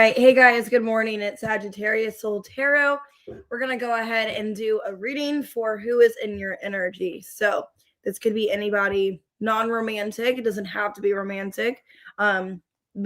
right. Hey guys, good morning. It's Sagittarius Soul Tarot. We're going to go ahead and do a reading for who is in your energy. So this could be anybody non-romantic. It doesn't have to be romantic. The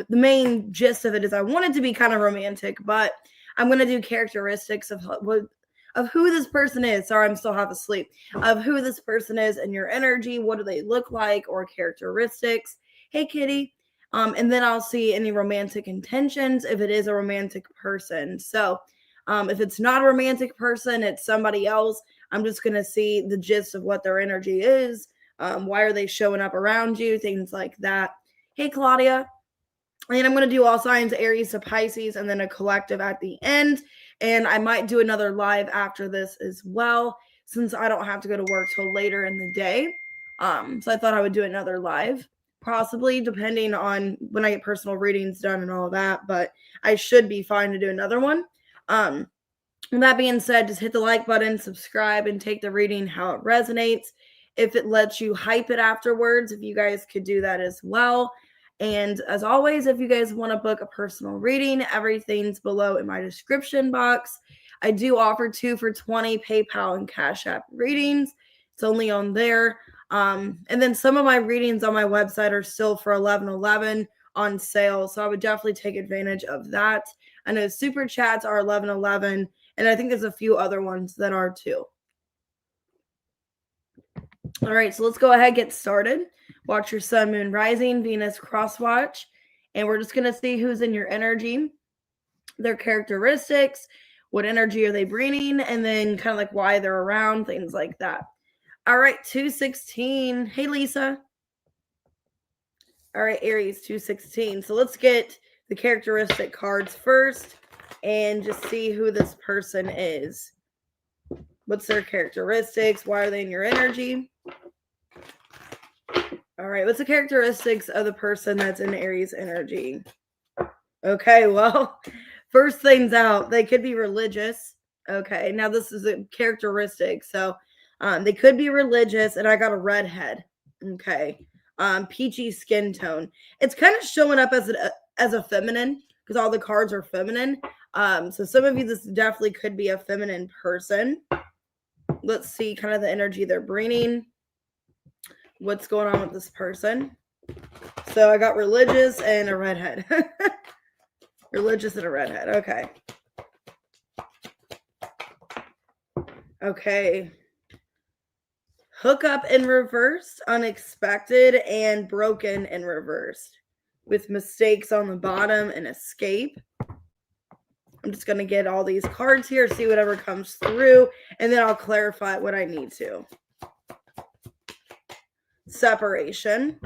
main gist of it is I want it to be kind of romantic, but I'm going to do characteristics of who this person is. Sorry, I'm still half asleep. Of who this person is in your energy. What do they look like, or characteristics? Hey, kitty. And then I'll see any romantic intentions if it is a romantic person. So if it's not a romantic person, it's somebody else. I'm just going to see the gist of what their energy is. Why are they showing up around you? Things like that. Hey, Claudia. And I'm going to do all signs, Aries to Pisces, and then a collective at the end. And I might do another live after this as well, since I don't have to go to work till later in the day. So I thought I would do another live, possibly, depending on when I get personal readings done and all that. But I should be fine to do another one. With that being said, just hit the like button, subscribe, and take the reading how it resonates. If it lets you hype it afterwards, if you guys could do that as well. And as always, if you guys want to book a personal reading, everything's below in my description box. I do offer 2 for $20 PayPal and Cash App readings. It's only on there. And then some of my readings on my website are still for $11.11 on sale. So I would definitely take advantage of that. I know super chats are $11.11, and I think there's a few other ones that are too. All right, so let's go ahead and get started. Watch your sun, moon, rising, Venus cross watch. And we're just going to see who's in your energy, their characteristics, what energy are they bringing, and then kind of like why they're around, things like that. All right, 216. Hey, Lisa. All right, Aries, 216. So let's get the characteristic cards first and just see who this person is. What's their characteristics? Why are they in your energy? All right, what's the characteristics of the person that's in Aries energy? Okay, well, first things out, they could be religious. Okay, now this is a characteristic. So they could be religious, and I got a redhead. Okay, peachy skin tone. It's kind of showing up as a feminine because all the cards are feminine. So some of you, this definitely could be a feminine person. Let's see kind of the energy they're bringing. What's going on with this person? So I got religious and a redhead. Religious and a redhead. Okay. Okay. Hookup in reverse, unexpected, and broken in reversed, with mistakes on the bottom and escape. I'm just going to get all these cards here, see whatever comes through, and then I'll clarify what I need to. Separation.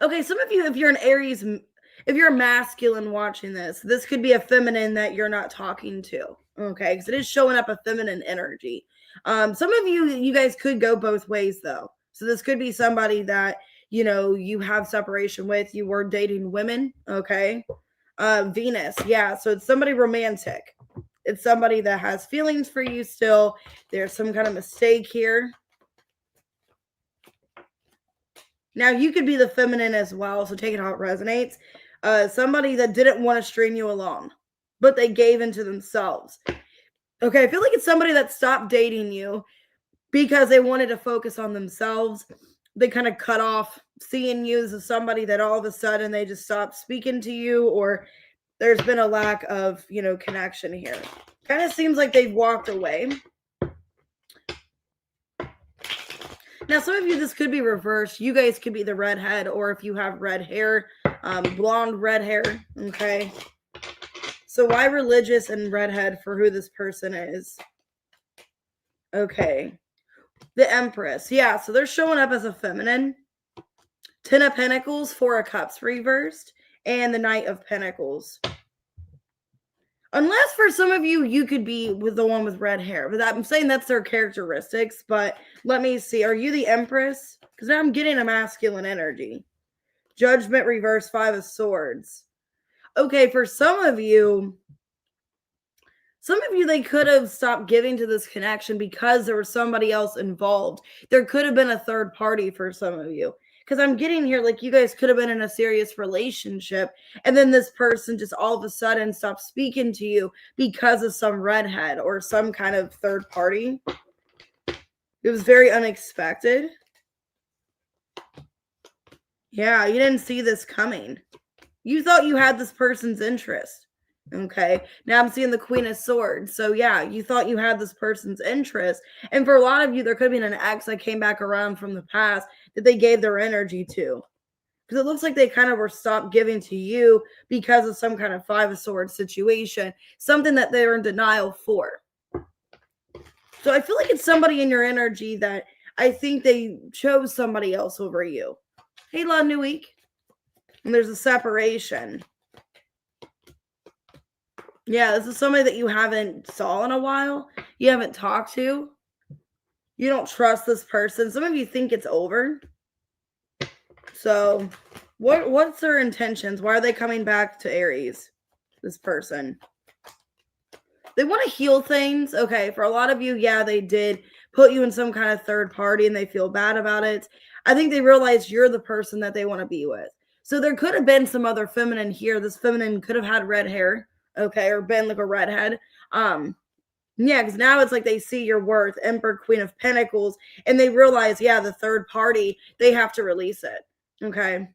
Okay, some of you, if you're an Aries, if you're a masculine watching this could be a feminine that you're not talking to. Okay, because it is showing up a feminine energy. Some of you guys could go both ways though. So this could be somebody that, you have separation with, you were dating women. Okay. Venus. Yeah. So it's somebody romantic. It's somebody that has feelings for you still. There's some kind of mistake here. Now, you could be the feminine as well, so take it how it resonates. Somebody that didn't want to string you along, but they gave into themselves. Okay, I feel like it's somebody that stopped dating you because they wanted to focus on themselves. They kind of cut off seeing you as somebody that all of a sudden they just stopped speaking to you, or there's been a lack of, connection here. Kind of seems like they've walked away. Now, some of you, this could be reversed. You guys could be the redhead, or if you have red hair, blonde red hair. Okay. So why religious and redhead for who this person is? Okay. The Empress. Yeah, so they're showing up as a feminine. 10 of Pentacles, 4 of Cups reversed, and the Knight of Pentacles. Unless for some of you, you could be with the one with red hair. But I'm saying that's their characteristics. But let me see. Are you the Empress? Because now I'm getting a masculine energy. Judgment reverse, 5 of Swords. Okay, for some of you, they could have stopped giving to this connection because there was somebody else involved. There could have been a third party for some of you. Because I'm getting here, like, you guys could have been in a serious relationship, and then this person just all of a sudden stopped speaking to you because of some redhead or some kind of third party. It was very unexpected. Yeah, you didn't see this coming. You thought you had this person's interest. Okay. Now I'm seeing the Queen of Swords. So yeah, you thought you had this person's interest. And for a lot of you, there could have been an ex that came back around from the past that they gave their energy to. Because it looks like they kind of were stopped giving to you because of some kind of Five of Swords situation, something that they were in denial for. So I feel like it's somebody in your energy that I think they chose somebody else over you. Hey, La New Week. And there's a separation. Yeah, this is somebody that you haven't saw in a while. You haven't talked to. You don't trust this person. Some of you think it's over. So, what's their intentions? Why are they coming back to Aries? This person. They want to heal things. Okay, for a lot of you, yeah, they did put you in some kind of third party and they feel bad about it. I think they realize you're the person that they want to be with. So there could have been some other feminine here. This feminine could have had red hair, okay, or been like a redhead. Yeah, because now it's like they see your worth, Emperor, Queen of Pentacles, and they realize, yeah, the third party, they have to release it. Okay.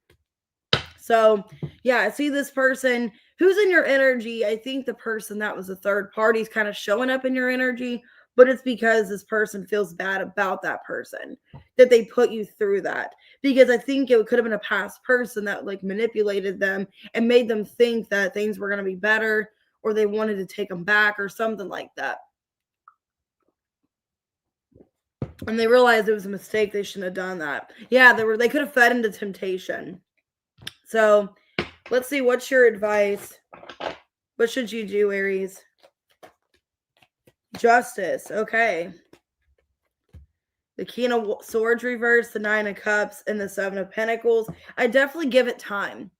So, yeah, I see this person who's in your energy. I think the person that was the third party is kind of showing up in your energy, but it's because this person feels bad about that person, that they put you through that. Because I think it could have been a past person that like manipulated them and made them think that things were going to be better, or they wanted to take them back or something like that. And they realized it was a mistake. They shouldn't have done that. Yeah, they could have fed into temptation. So let's see, what's your advice? What should you do, Aries? Justice. Okay. The King of Swords reverse, the Nine of Cups, and the Seven of Pentacles. I definitely give it time.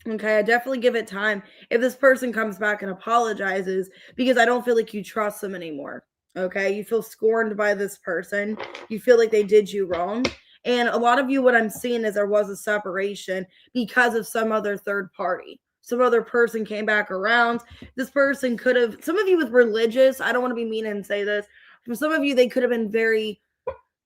Okay, I definitely give it time. If this person comes back and apologizes, because I don't feel like you trust them anymore. Okay, you feel scorned by this person. You feel like they did you wrong. And a lot of you, what I'm seeing is there was a separation because of some other third party. Some other person came back around. This person could have, some of you with religious, I don't want to be mean and say this. For some of you, they could have been very,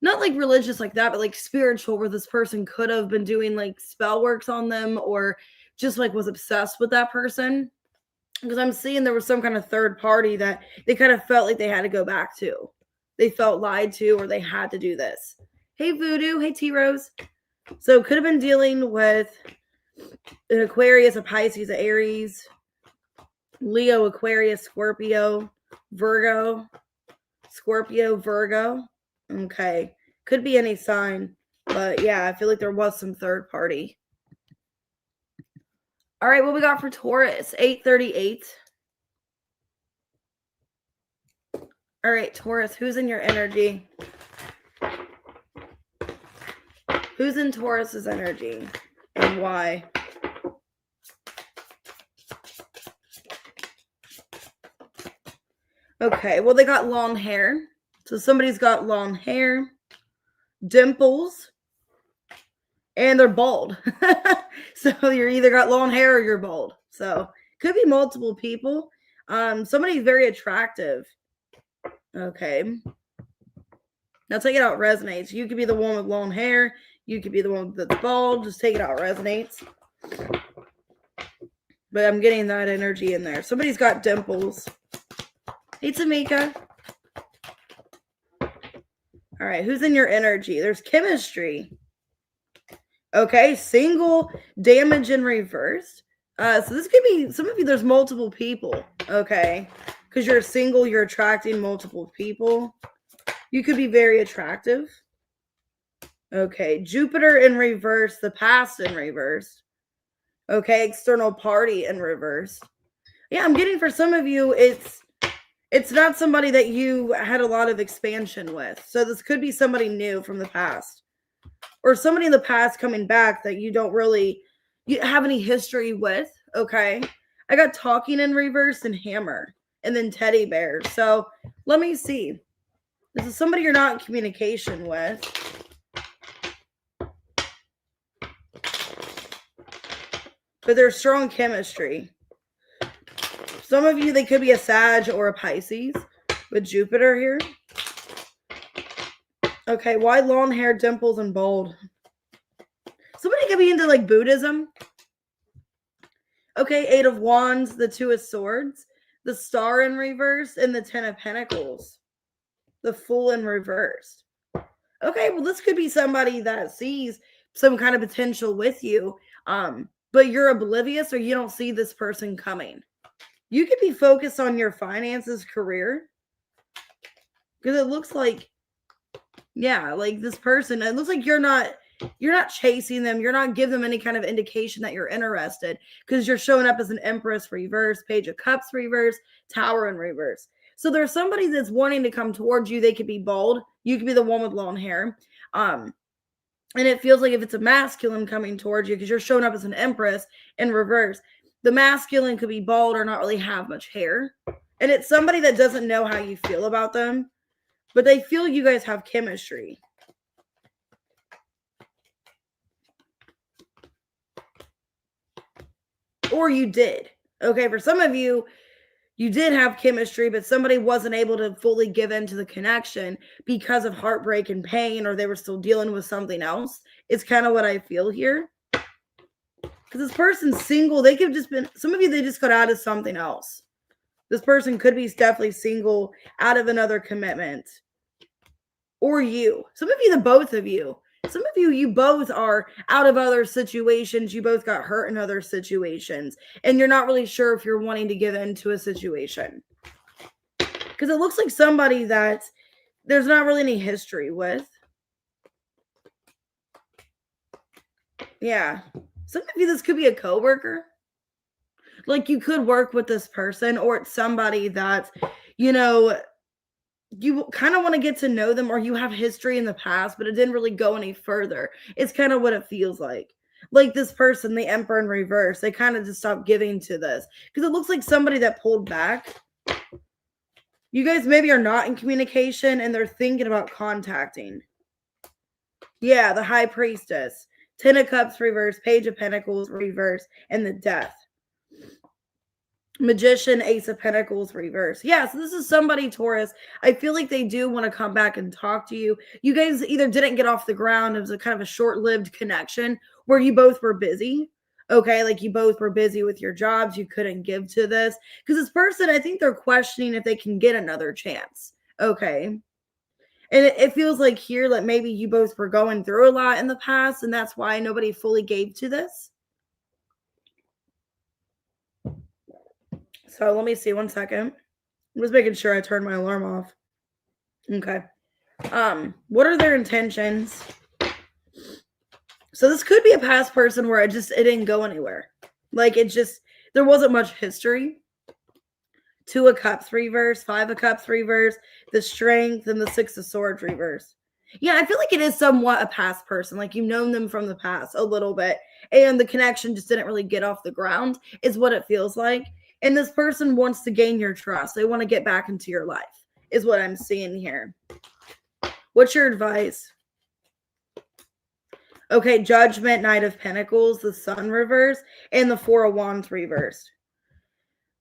not like religious like that, but like spiritual, where this person could have been doing like spell works on them or just like was obsessed with that person. Because I'm seeing there was some kind of third party that they kind of felt like they had to go back to. They felt lied to, or they had to do this. Hey, Voodoo. Hey, T-Rose. So could have been dealing with an Aquarius, a Pisces, a Aries, Leo, Aquarius, Scorpio, Virgo, Scorpio, Virgo. Okay. Could be any sign. But yeah, I feel like there was some third party. All right, what we got for Taurus? 838. All right, Taurus, who's in your energy? Who's in Taurus's energy and why? Okay, well, they got long hair. So somebody's got long hair, dimples, and they're bald. So you're either got long hair or you're bald. So could be multiple people. Somebody's very attractive. Okay. Now take it out, resonates. You could be the one with long hair. You could be the one that's bald. Just take it out, resonates. But I'm getting that energy in there. Somebody's got dimples. Hey, Tamika. All right, who's in your energy? There's chemistry. Okay, single, damage in reverse. So this could be, some of you, there's multiple people. Okay, because you're single, you're attracting multiple people. You could be very attractive. Okay, Jupiter in reverse, the past in reverse. Okay, external party in reverse. Yeah, I'm getting for some of you, it's not somebody that you had a lot of expansion with. So this could be somebody new from the past. Or somebody in the past coming back that you don't really have any history with. Okay. I got talking in reverse and hammer. And then teddy bear. So let me see. This is somebody you're not in communication with. but there's strong chemistry. Some of you, they could be a Sag or a Pisces with Jupiter here. Okay, why long hair, dimples, and bold? Somebody could be into like Buddhism. Okay, 8 of Wands, the 2 of Swords, the Star in reverse, and the 10 of Pentacles. The Fool in reverse. Okay, well, this could be somebody that sees some kind of potential with you, but you're oblivious or you don't see this person coming. You could be focused on your finances, career, because it looks like, yeah, like this person, it looks like you're not chasing them. You're not giving them any kind of indication that you're interested, because you're showing up as an Empress reverse, Page of Cups reverse, Tower in reverse. So there's somebody that's wanting to come towards you. They could be bold. You could be the one with long hair. And it feels like if it's a masculine coming towards you, because you're showing up as an Empress in reverse, the masculine could be bald or not really have much hair. And it's somebody that doesn't know how you feel about them, but they feel you guys have chemistry. Or you did. Okay, for some of you, you did have chemistry, but somebody wasn't able to fully give into the connection because of heartbreak and pain, or they were still dealing with something else. It's kind of what I feel here. Because this person's single. They could have just been, some of you, they just got out of something else. This person could be definitely single, out of another commitment. Or you. Some of you, the both of you. Some of you, you both are out of other situations. You both got hurt in other situations. And you're not really sure if you're wanting to give into a situation. Because it looks like somebody that there's not really any history with. Yeah. Some of you, this could be a coworker. Like you could work with this person, or it's somebody that, you know, you kind of want to get to know them, or you have history in the past, but it didn't really go any further. It's kind of what it feels like. Like this person, the Emperor in reverse, they kind of just stopped giving to this because it looks like somebody that pulled back. You guys maybe are not in communication and they're thinking about contacting. Yeah, the High Priestess, 10 of Cups reverse, Page of Pentacles reverse, and the Death. Magician, Ace of Pentacles reverse. Yeah, so this is somebody, Taurus. I feel like they do want to come back and talk to you. You guys either didn't get off the ground. It was a kind of a short-lived connection where you both were busy. Okay, like you both were busy with your jobs. You couldn't give to this. Because this person, I think they're questioning if they can get another chance. Okay. And it feels like here that maybe you both were going through a lot in the past, and that's why nobody fully gave to this. So let me see 1 second. I'm just making sure I turned my alarm off. Okay. What are their intentions? So this could be a past person where it didn't go anywhere. Like there wasn't much history. 2 of Cups reverse, 5 of Cups reverse, the Strength, and the 6 of Swords reverse. Yeah, I feel like it is somewhat a past person. Like you've known them from the past a little bit, and the connection just didn't really get off the ground is what it feels like. And this person wants to gain your trust. They want to get back into your life is what I'm seeing here. What's your advice? Okay, Judgment, Knight of Pentacles, the Sun reverse, and the 4 of Wands reversed.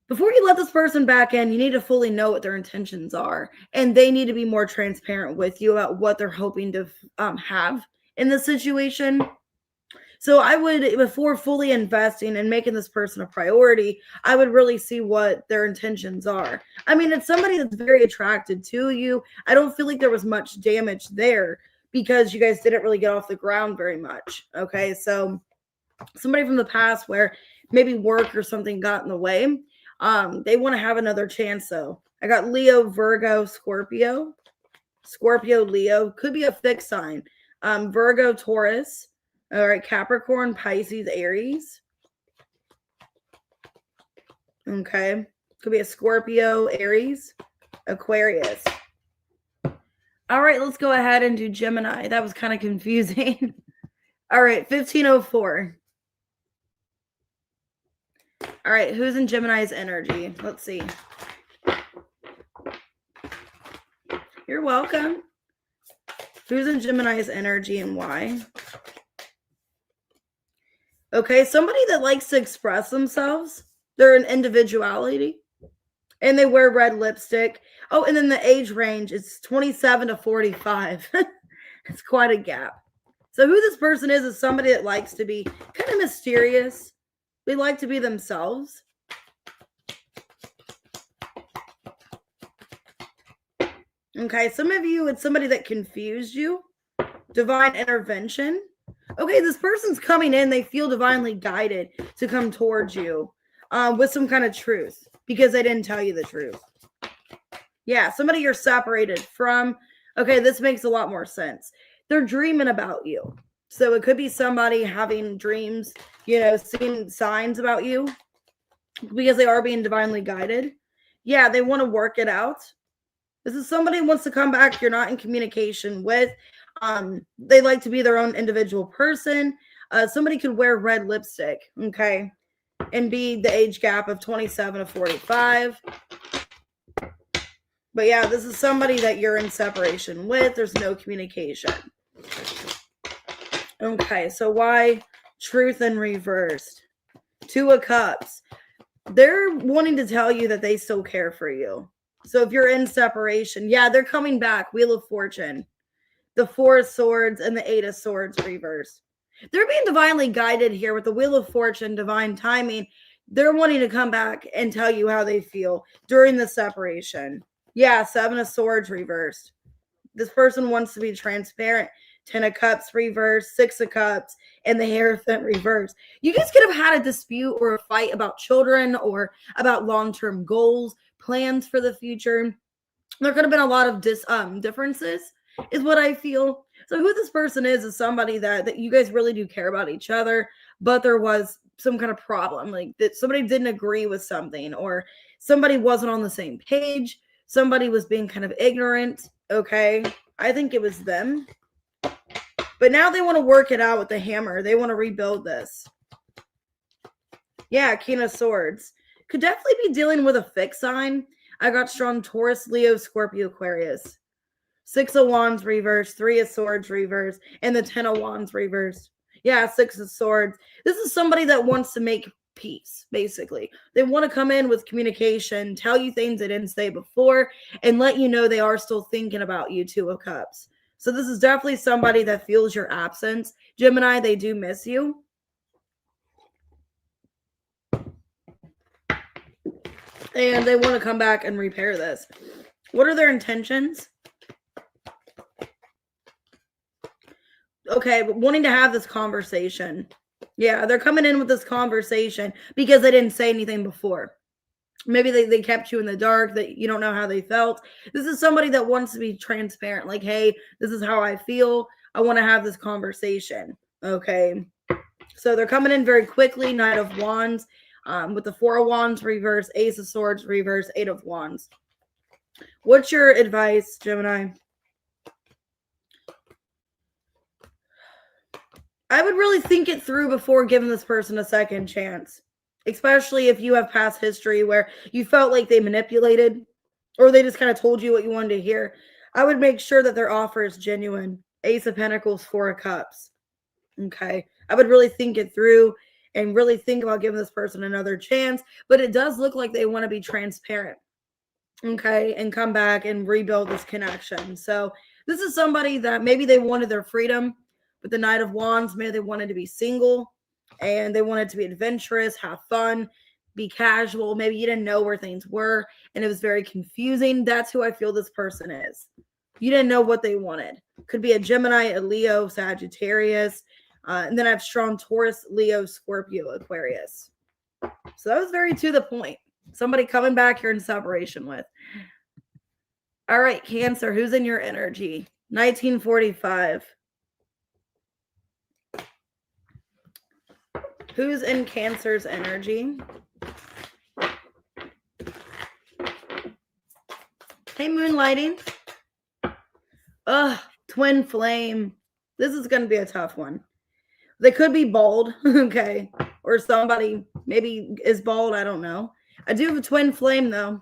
Before you let this person back in, you need to fully know what their intentions are. And they need to be more transparent with you about what they're hoping to have in this situation. So I would, before fully investing and making this person a priority, I would really see what their intentions are. I mean, it's somebody that's very attracted to you. I don't feel like there was much damage there because you guys didn't really get off the ground very much. Okay, so somebody from the past where maybe work or something got in the way. They want to have another chance though. I got Leo, Virgo, Scorpio. Scorpio, Leo. Could be a fixed sign. Virgo, Taurus. All right, Capricorn, Pisces, Aries. Okay. Could be a Scorpio, Aries, Aquarius. All right, let's go ahead and do Gemini. That was kind of confusing. All right, 1504. All right, who's in Gemini's energy? Let's see. You're welcome. Who's in Gemini's energy and why? Okay, somebody that likes to express themselves. They're an individuality. And they wear red lipstick. Oh, and then the age range is 27 to 45. It's quite a gap. So who this person is somebody that likes to be kind of mysterious. They like to be themselves. Okay, some of you, it's somebody that confused you. Divine intervention. Okay, this person's coming in. They feel divinely guided to come towards you with some kind of truth because they didn't tell you the truth. Yeah, somebody you're separated from. Okay, this makes a lot more sense. They're dreaming about you. So it could be somebody having dreams, seeing signs about you because they are being divinely guided. Yeah, they want to work it out. This is somebody who wants to come back you're not in communication with. They like to be their own individual person. Somebody could wear red lipstick, okay, and be the age gap of 27 to 45. But yeah, this is somebody that you're in separation with. There's no communication. Okay, so why truth in reversed? Two of Cups. They're wanting to tell you that they still care for you. So if you're in separation, yeah, they're coming back. Wheel of Fortune. The Four of Swords and the Eight of Swords reversed. They're being divinely guided here with the Wheel of Fortune, divine timing. They're wanting to come back and tell you how they feel during the separation. Yeah, Seven of Swords reversed. This person wants to be transparent. 10 of Cups reversed, 6 of Cups, and the Hierophant reversed. You guys could have had a dispute or a fight about children or about long-term goals, plans for the future. There could have been a lot of differences, is what I feel. So who this person is somebody that you guys really do care about each other, but there was some kind of problem, like that somebody didn't agree with something, or somebody wasn't on the same page. Somebody was being kind of ignorant. Okay, I think it was them. But now they want to work it out with the Hammer. They want to rebuild this. Yeah, King of Swords. Could definitely be dealing with a fixed sign. I got strong Taurus, Leo, Scorpio, Aquarius. 6 of Wands reversed, 3 of Swords reversed, and the 10 of Wands reversed. Yeah, 6 of Swords. This is somebody that wants to make peace, basically. They want to come in with communication, tell you things they didn't say before, and let you know they are still thinking about you, 2 of Cups. So this is definitely somebody that feels your absence. Gemini, they do miss you. And they want to come back and repair this. What are their intentions? Okay, but wanting to have this conversation. Yeah, they're coming in with this conversation because they didn't say anything before. Maybe they kept you in the dark, that you don't know how they felt. This is somebody that wants to be transparent. Like, hey, this is how I feel. I want to have this conversation. Okay. So they're coming in very quickly. Knight of Wands with the 4 of Wands reverse, Ace of Swords reverse, 8 of Wands. What's your advice, Gemini? I would really think it through before giving this person a second chance. Especially if you have past history where you felt like they manipulated or they just kind of told you what you wanted to hear. I would make sure that their offer is genuine. Ace of Pentacles, 4 of Cups. Okay. I would really think it through and really think about giving this person another chance. But it does look like they want to be transparent. Okay. And come back and rebuild this connection. So this is somebody that maybe they wanted their freedom with the Knight of Wands. Maybe they wanted to be single. And they wanted to be adventurous, have fun, be casual. Maybe you didn't know where things were, and it was very confusing. That's who I feel this person is. You didn't know what they wanted. Could be a Gemini, a Leo, Sagittarius. And then I have strong Taurus, Leo, Scorpio, Aquarius. So that was very to the point. Somebody coming back you're in separation with. All right, Cancer, who's in your energy? 1945. Who's in Cancer's energy? Hey, Moonlighting. Ugh, Twin Flame. This is going to be a tough one. They could be bald, okay? Or somebody maybe is bald, I don't know. I do have a Twin Flame, though.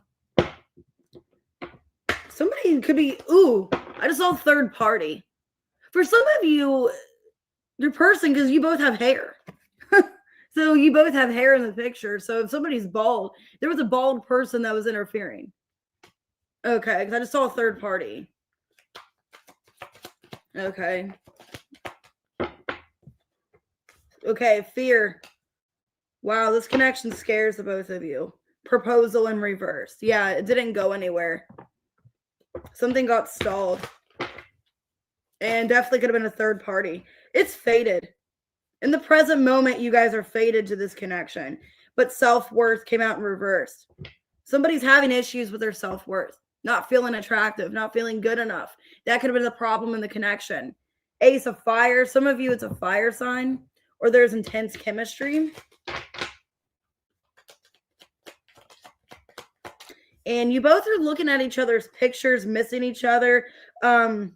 Somebody could be, ooh, I just saw third party. For some of you, your person, because you both have hair. So you both have hair in the picture. So if somebody's bald, there was a bald person that was interfering. Okay, because I just saw a third party. Okay. Okay, fear. Wow, this connection scares the both of you. Proposal in reverse. Yeah, it didn't go anywhere. Something got stalled. And definitely could have been a third party. It's fated. In the present moment, you guys are fated to this connection. But self-worth came out in reverse. Somebody's having issues with their self-worth. Not feeling attractive, not feeling good enough. That could have been the problem in the connection. Ace of fire. Some of you, it's a fire sign. Or there's intense chemistry. And you both are looking at each other's pictures, missing each other, and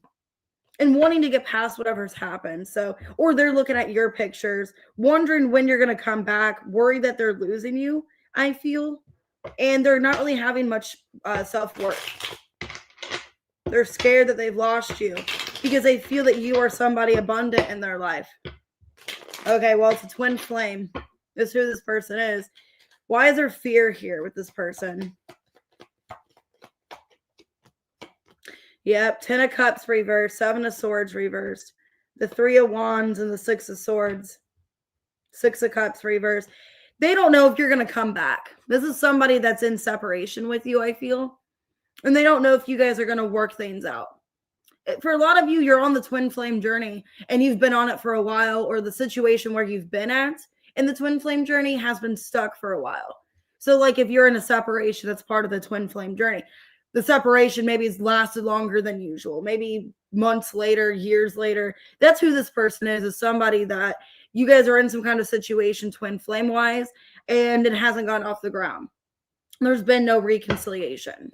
wanting to get past whatever's happened. So, or they're looking at your pictures, wondering when you're going to come back, worried that they're losing you, I feel. And they're not really having much self-worth. They're scared that they've lost you because they feel that you are somebody abundant in their life. Okay, well, it's a twin flame. That's who this person is. Why is there fear here with this person? Yep, 10 of Cups reversed, 7 of Swords reversed, the 3 of Wands and the 6 of Swords, 6 of Cups reversed. They don't know if you're going to come back. This is somebody that's in separation with you, I feel. And they don't know if you guys are going to work things out. For a lot of you, you're on the twin flame journey and you've been on it for a while, or the situation where you've been at in the twin flame journey has been stuck for a while. So like if you're in a separation, that's part of the twin flame journey. The separation maybe has lasted longer than usual, maybe months later, years later. That's who this person is somebody that you guys are in some kind of situation twin flame wise, and it hasn't gone off the ground. There's been no reconciliation.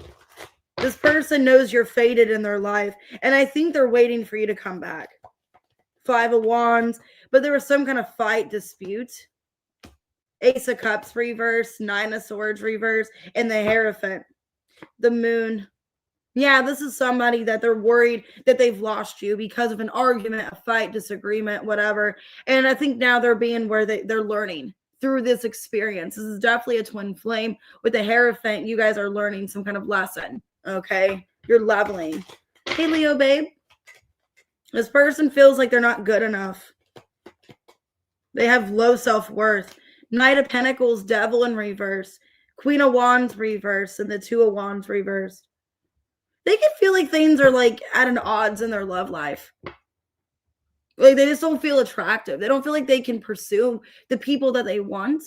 This person knows you're fated in their life, and I think they're waiting for you to come back. 5 of Wands, but there was some kind of fight, dispute. Ace of Cups reverse, 9 of Swords reverse, and the Hierophant. The Moon. Yeah, this is somebody that they're worried that they've lost you because of an argument, a fight, disagreement, whatever. And I think now they're being where they're learning through this experience. This is definitely a twin flame. With the Hierophant, you guys are learning some kind of lesson. Okay? You're leveling. Hey, Leo, babe. This person feels like they're not good enough. They have low self-worth. Knight of Pentacles, Devil in reverse. Queen of Wands reverse, and the 2 of Wands reversed. They can feel like things are like at an odds in their love life. Like they just don't feel attractive. They don't feel like they can pursue the people that they want.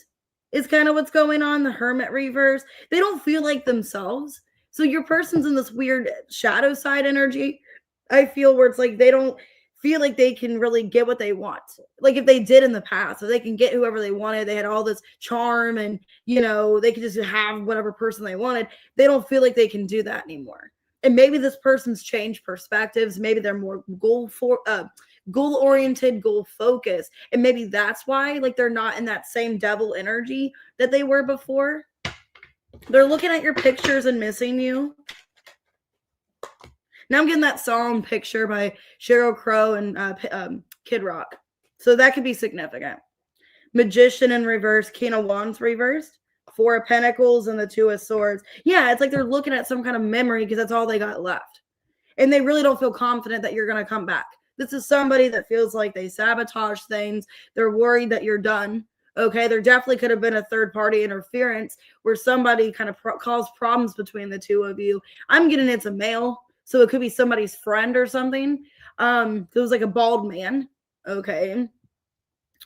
Is kind of what's going on. The Hermit reverse. They don't feel like themselves. So your person's in this weird shadow side energy, I feel, where it's like they don't feel like they can really get what they want. Like if they did in the past, so they can get whoever they wanted. They had all this charm and, they could just have whatever person they wanted. They don't feel like they can do that anymore. And maybe this person's changed perspectives. Maybe they're more goal-oriented, goal-focused. And maybe that's why like they're not in that same devil energy that they were before. They're looking at your pictures and missing you. Now I'm getting that song Picture by Sheryl Crow and Kid Rock. So that could be significant. Magician in reverse, King of Wands reversed, 4 of Pentacles and the 2 of Swords. Yeah, it's like they're looking at some kind of memory because that's all they got left. And they really don't feel confident that you're going to come back. This is somebody that feels like they sabotage things. They're worried that you're done. Okay, there definitely could have been a third-party interference where somebody kind of caused problems between the two of you. I'm getting it's a male. So it could be somebody's friend or something. It was like a bald man. Okay.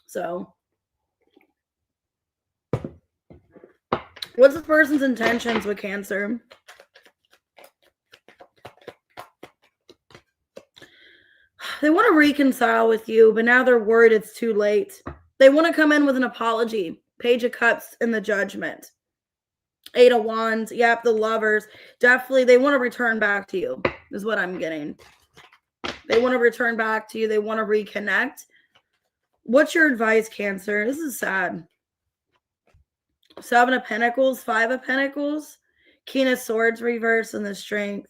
So what's this person's intentions with Cancer? They want to reconcile with you, but now they're worried it's too late. They want to come in with an apology. Page of Cups and the Judgment. 8 of Wands. Yep, the Lovers. Definitely, they want to return back to you, is what I'm getting. They want to return back to you. They want to reconnect. What's your advice, Cancer? This is sad. 7 of Pentacles, 5 of Pentacles, King of Swords reverse, and the Strength.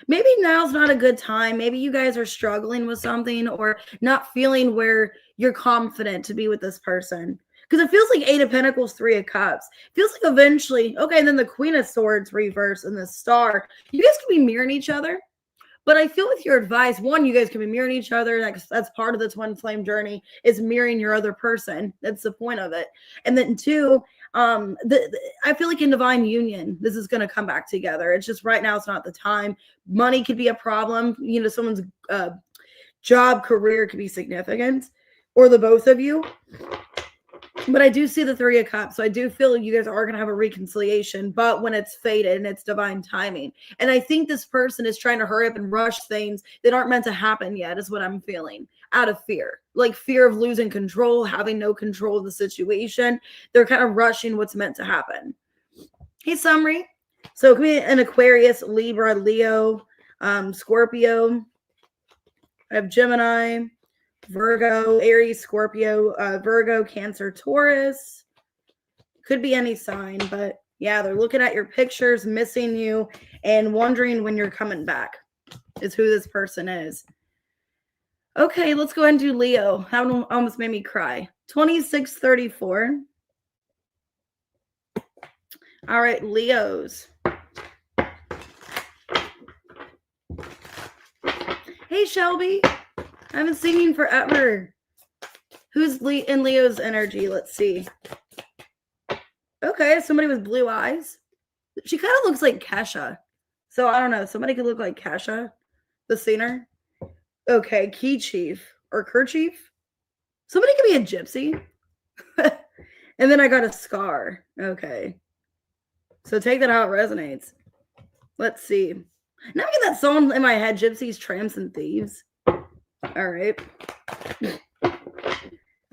Maybe now's not a good time. Maybe you guys are struggling with something or not feeling where you're confident to be with this person. Because it feels like 8 of Pentacles, 3 of Cups. It feels like eventually, okay, and then the Queen of Swords reverse and the Star. You guys can be mirroring each other. But I feel with your advice, one, you guys can be mirroring each other. That's part of the twin flame journey, is mirroring your other person. That's the point of it. And then two, I feel like in divine union, this is going to come back together. It's just right now, it's not the time. Money could be a problem. You know, someone's job, career could be significant, or the both of you. But I do see the 3 of Cups. So I do feel you guys are going to have a reconciliation, but when it's fated and it's divine timing. And I think this person is trying to hurry up and rush things that aren't meant to happen yet, is what I'm feeling, out of fear. Like fear of losing control, having no control of the situation. They're kind of rushing what's meant to happen. Hey, summary. So it could be an Aquarius, Libra, Leo, Scorpio. I have Gemini, Virgo, Aries, Scorpio, Virgo, Cancer, Taurus. Could be any sign, but yeah, they're looking at your pictures, missing you, and wondering when you're coming back is who this person is. Okay, let's go ahead and do Leo. That one almost made me cry. 2634. All right, Leos. Hey, Shelby. I haven't seen you forever. Who's in Leo's energy? Let's see. Okay, somebody with blue eyes. She kind of looks like Kesha. So I don't know. Somebody could look like Kesha, the singer. Okay, Key Chief or Kerchief. Somebody could be a gypsy. And then I got a scar. Okay. So take that how it resonates. Let's see. Now I get that song in my head, Gypsies, Tramps, and Thieves. All right.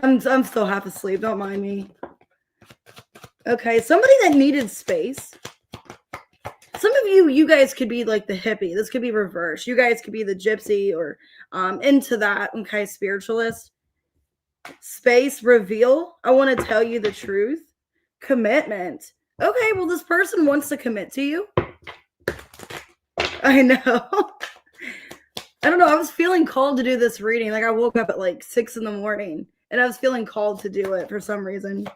I'm still half asleep. Don't mind me. Okay, somebody that needed space. Some of you guys could be like the hippie. This could be reversed. You guys could be the gypsy or into that, okay, spiritualist. Space, reveal. I want to tell you the truth. Commitment. Okay, well, this person wants to commit to you. I know. I don't know. I was feeling called to do this reading. Like I woke up at like 6 in the morning and I was feeling called to do it for some reason.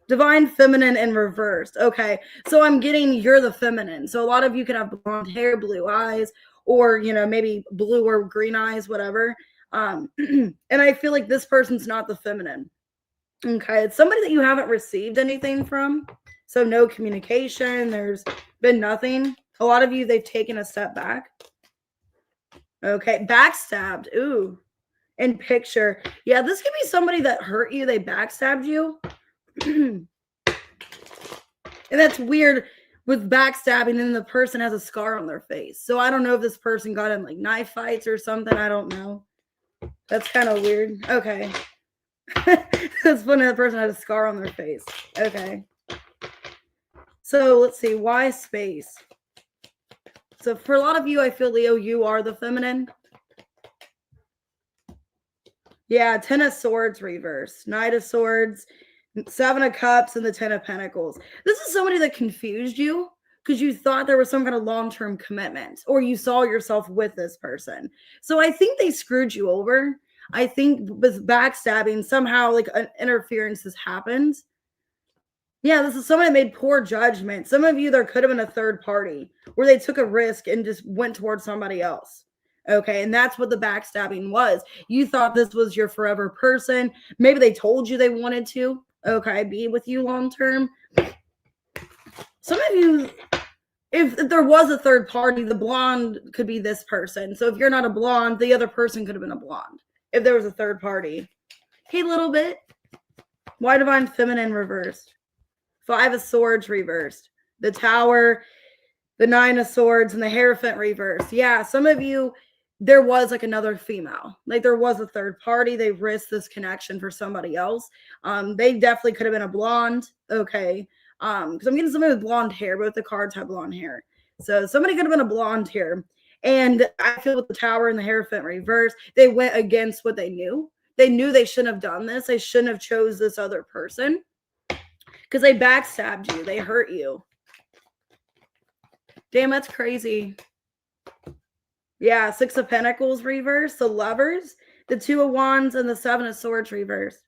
Divine feminine and reversed. Okay. So I'm getting you're the feminine. So a lot of you could have blonde hair, blue eyes, or, you know, maybe blue or green eyes, whatever. And I feel like this person's not the feminine. Okay. It's somebody that you haven't received anything from. So no communication. There's been nothing. A lot of you, they've taken a step back. Okay. Backstabbed. Ooh. And picture. Yeah, this could be somebody that hurt you. They backstabbed you. And that's weird with backstabbing and the person has a scar on their face. So I don't know if this person got in like knife fights or something. I don't know. That's kind of weird. Okay. That's funny. That person had a scar on their face. Okay. So let's see. Why space? So for a lot of you, I feel, Leo, you are the feminine. Yeah, 10 of Swords reverse. Knight of Swords, 7 of Cups, and the 10 of Pentacles. This is somebody that confused you because you thought there was some kind of long-term commitment or you saw yourself with this person. So I think they screwed you over. I think with backstabbing, somehow like an interference has happened. Yeah, this is someone that made poor judgment. Some of you, there could have been a third party where they took a risk and just went towards somebody else. Okay, and that's what the backstabbing was. You thought this was your forever person. Maybe they told you they wanted to, okay, be with you long term. Some of you, if there was a third party, the blonde could be this person. So if you're not a blonde, the other person could have been a blonde if there was a third party. Hey, little bit. Why divine feminine reversed? 5 of Swords reversed. The Tower, the 9 of Swords, and the Hierophant reversed. Yeah, some of you, there was like another female. Like there was a third party. They risked this connection for somebody else. They definitely could have been a blonde. Okay. Because I'm getting somebody with blonde hair. Both the cards have blonde hair. So somebody could have been a blonde here. And I feel with the Tower and the Hierophant reverse, they went against what they knew. They knew they shouldn't have done this. They shouldn't have chose this other person. Because they backstabbed you. They hurt you. Damn, that's crazy. Yeah, 6 of Pentacles reverse. The Lovers, the 2 of Wands, and the 7 of Swords reverse.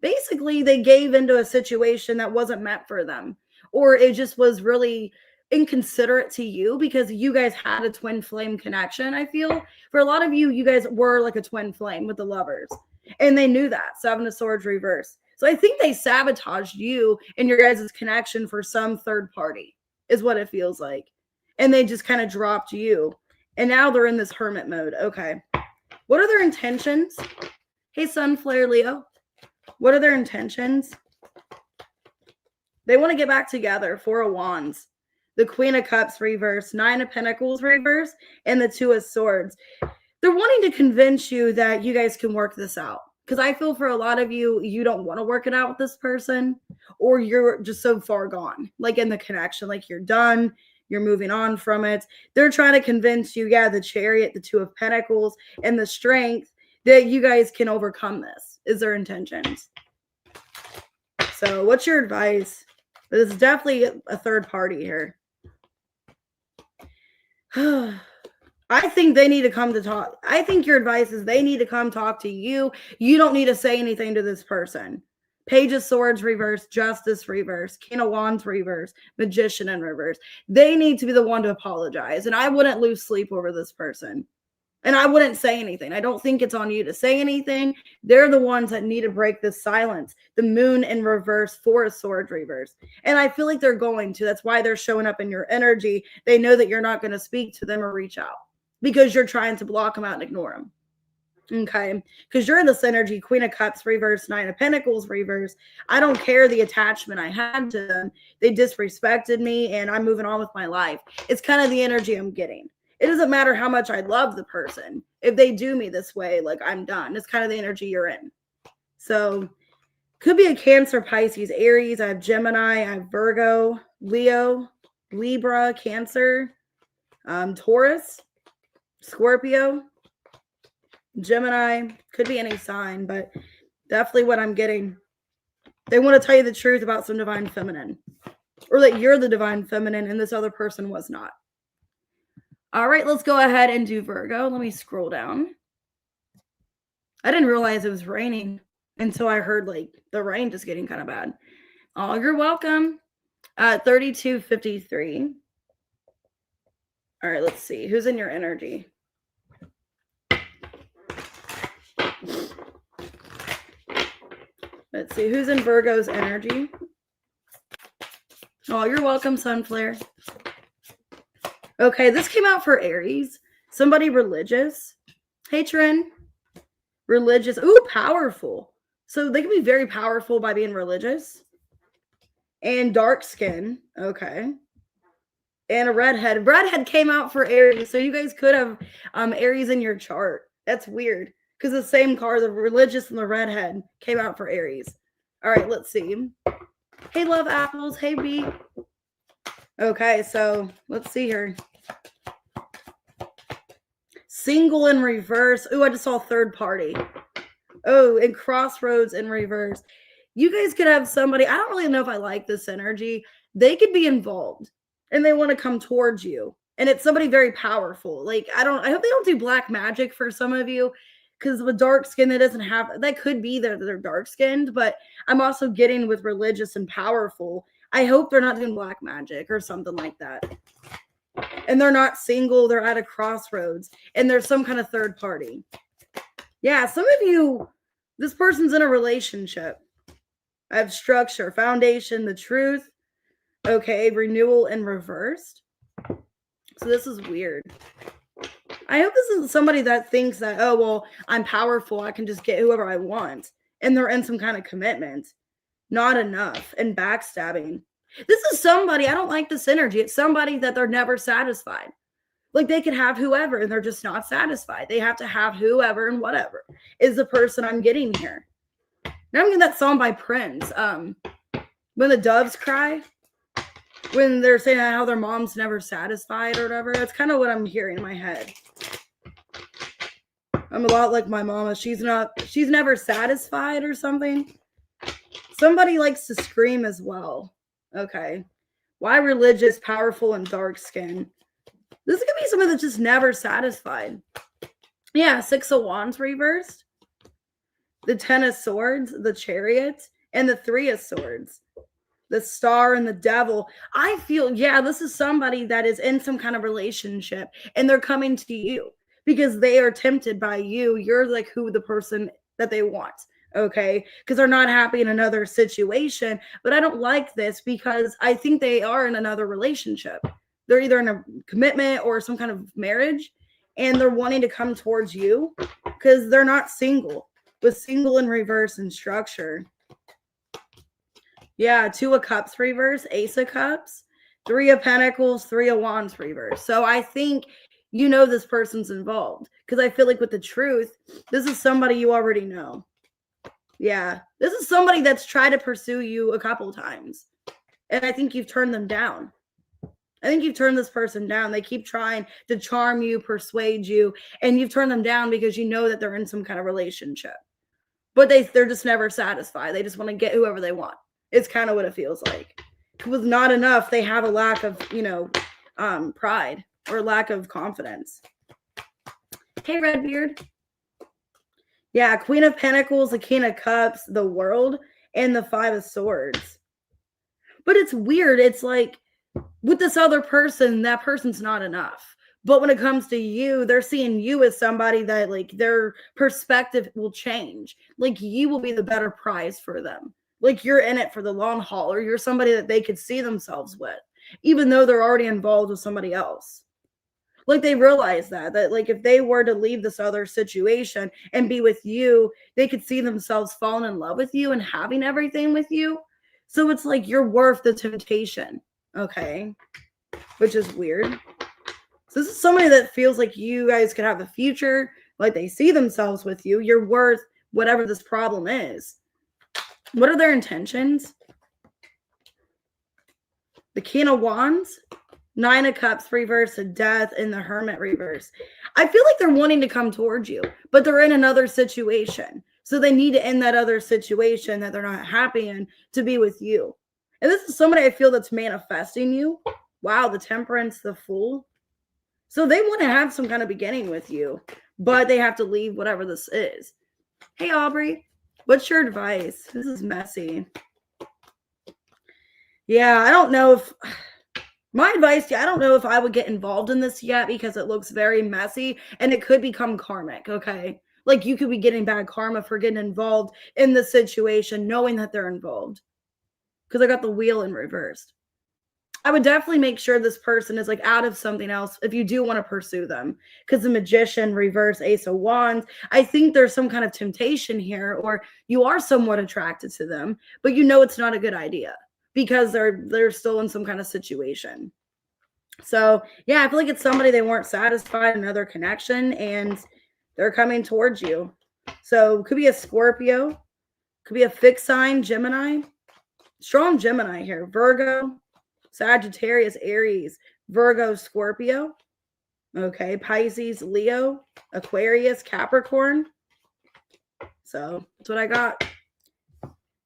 basically they gave into a situation that wasn't meant for them, or it just was really inconsiderate to you because you guys had a twin flame connection. I feel for a lot of you, you guys were like a twin flame with the lovers, and they knew that. Seven of Swords reverse. So I think they sabotaged you and your guys' connection for some third party, is what it feels like. And they just kind of dropped you. And now they're in this hermit mode. Okay. What are their intentions? Hey, Sun Flare Leo. What are their intentions? They want to get back together. Four of Wands. The Queen of Cups reverse. Nine of Pentacles reverse. And the Two of Swords. They're wanting to convince you that you guys can work this out. Because I feel for a lot of you, you don't want to work it out with this person. Or you're just so far gone. Like in the connection. Like you're done. You're moving on from it. They're trying to convince you, yeah, the Chariot, the Two of Pentacles, and the Strength, that you guys can overcome this, is their intentions. So what's your advice? There's definitely a third party here. I think they need to come to talk. I think your advice is they need to come talk to you. You don't need to say anything to this person. Page of Swords reverse, Justice reverse, King of Wands reverse, Magician in reverse. They need to be the one to apologize. And I wouldn't lose sleep over this person. And I wouldn't say anything. I don't think it's on you to say anything. They're the ones that need to break this silence. The Moon in reverse, Four of Swords reverse. And I feel like they're going to. That's why they're showing up in your energy. They know that you're not going to speak to them or reach out because you're trying to block them out and ignore them. Okay, because you're in this energy, Queen of Cups reverse, Nine of Pentacles reverse. I don't care the attachment I had to them. They disrespected me and I'm moving on with my life. It's kind of the energy I'm getting. It doesn't matter how much I love the person. If they do me this way, like I'm done. It's kind of the energy you're in. So could be a Cancer, Pisces, Aries. I have Gemini, I have Virgo, Leo, Libra, Cancer, Taurus, Scorpio, Gemini. Could be any sign, but definitely what I'm getting. They want to tell you the truth about some divine feminine, or that you're the divine feminine and this other person was not. All right, let's go ahead and do Virgo. Let me scroll down. I didn't realize it was raining until I heard like the rain just getting kind of bad. Oh, you're welcome. 3253. All right, let's see. Who's in your energy? Let's see. Who's in Virgo's energy? Oh, you're welcome, Sunflare. Okay, this came out for Aries. Somebody religious. Hey, Trin. Religious. Ooh, powerful. So they can be very powerful by being religious. And dark skin. Okay. And a redhead. Redhead came out for Aries. So you guys could have Aries in your chart. That's weird. Because the same card, the religious and the redhead, came out for Aries. All right, let's see. Hey, Love Apples. Hey, B. Okay, so let's see here. Single in reverse. Ooh, I just saw third party. Oh, and Crossroads in reverse. You guys could have somebody. I don't really know if I like this energy. They could be involved and they want to come towards you. And it's somebody very powerful. Like, I hope they don't do black magic for some of you. Because with dark skin, that could be that they're dark skinned, but I'm also getting with religious and powerful. I hope they're not doing black magic or something like that. And they're not single, they're at a crossroads, and there's some kind of third party. Yeah, some of you, this person's in a relationship. I have structure, foundation, the truth. Okay, renewal and reversed. So this is weird. I hope this isn't somebody that thinks that, oh, well, I'm powerful. I can just get whoever I want. And they're in some kind of commitment. Not enough. And backstabbing. This is somebody, I don't like this energy. It's somebody that they're never satisfied. Like they could have whoever and they're just not satisfied. They have to have whoever and whatever is the person I'm getting here. Now I'm getting that song by Prince. When the Doves Cry. When they're saying how their mom's never satisfied or whatever. That's kind of what I'm hearing in my head. I'm a lot like my mama. She's never satisfied or something. Somebody likes to scream as well. Okay. Why religious, powerful, and dark skin? This could be somebody that's just never satisfied. Yeah, Six of Wands reversed. the 10 of Swords, the Chariot, and the 3 of Swords. The Star and the Devil. I feel, yeah, this is somebody that is in some kind of relationship and they're coming to you because they are tempted by you. You're like who the person that they want, okay? Because they're not happy in another situation. But I don't like this because I think they are in another relationship. They're either in a commitment or some kind of marriage and they're wanting to come towards you because they're not single. With single in reverse and structure. Yeah, 2 of Cups reverse, Ace of Cups, 3 of Pentacles, 3 of Wands reverse. So I think you know this person's involved because I feel like with the Truth, this is somebody you already know. Yeah, this is somebody that's tried to pursue you a couple times. And I think you've turned them down. I think you've turned this person down. They keep trying to charm you, persuade you, and you've turned them down because you know that they're in some kind of relationship. But they're just never satisfied. They just want to get whoever they want. It's kind of what it feels like. With not enough, they have a lack of, pride or lack of confidence. Hey, Redbeard. Yeah, Queen of Pentacles, the King of Cups, the World, and the 5 of Swords. But it's weird. It's like with this other person, that person's not enough. But when it comes to you, they're seeing you as somebody that like their perspective will change. Like you will be the better prize for them. Like you're in it for the long haul, or you're somebody that they could see themselves with, even though they're already involved with somebody else. Like they realize that like if they were to leave this other situation and be with you, they could see themselves falling in love with you and having everything with you. So it's like you're worth the temptation. Okay. Which is weird. So this is somebody that feels like you guys could have a future, like they see themselves with you. You're worth whatever this problem is. What are their intentions? The King of Wands, 9 of Cups reverse, the Death, and the Hermit reverse. I feel like they're wanting to come towards you, but they're in another situation. So they need to end that other situation that they're not happy in to be with you. And this is somebody I feel that's manifesting you. Wow, the Temperance, the Fool. So they want to have some kind of beginning with you, but they have to leave whatever this is. Hey, Aubrey, what's your advice? This is messy. Yeah, I don't know if my advice, I don't know if I would get involved in this yet because it looks very messy and it could become karmic, okay? Like you could be getting bad karma for getting involved in the situation, knowing that they're involved. Because I got the Wheel in reversed. I would definitely make sure this person is like out of something else if you do want to pursue them. Because the Magician, reverse, Ace of Wands, I think there's some kind of temptation here, or you are somewhat attracted to them, but you know it's not a good idea because they're still in some kind of situation. So yeah, I feel like it's somebody they weren't satisfied in another connection and they're coming towards you. So could be a Scorpio, could be a fixed sign, Gemini, strong Gemini here, Virgo, Sagittarius, Aries, Virgo, Scorpio. Okay, Pisces, Leo, Aquarius, Capricorn. So that's what I got.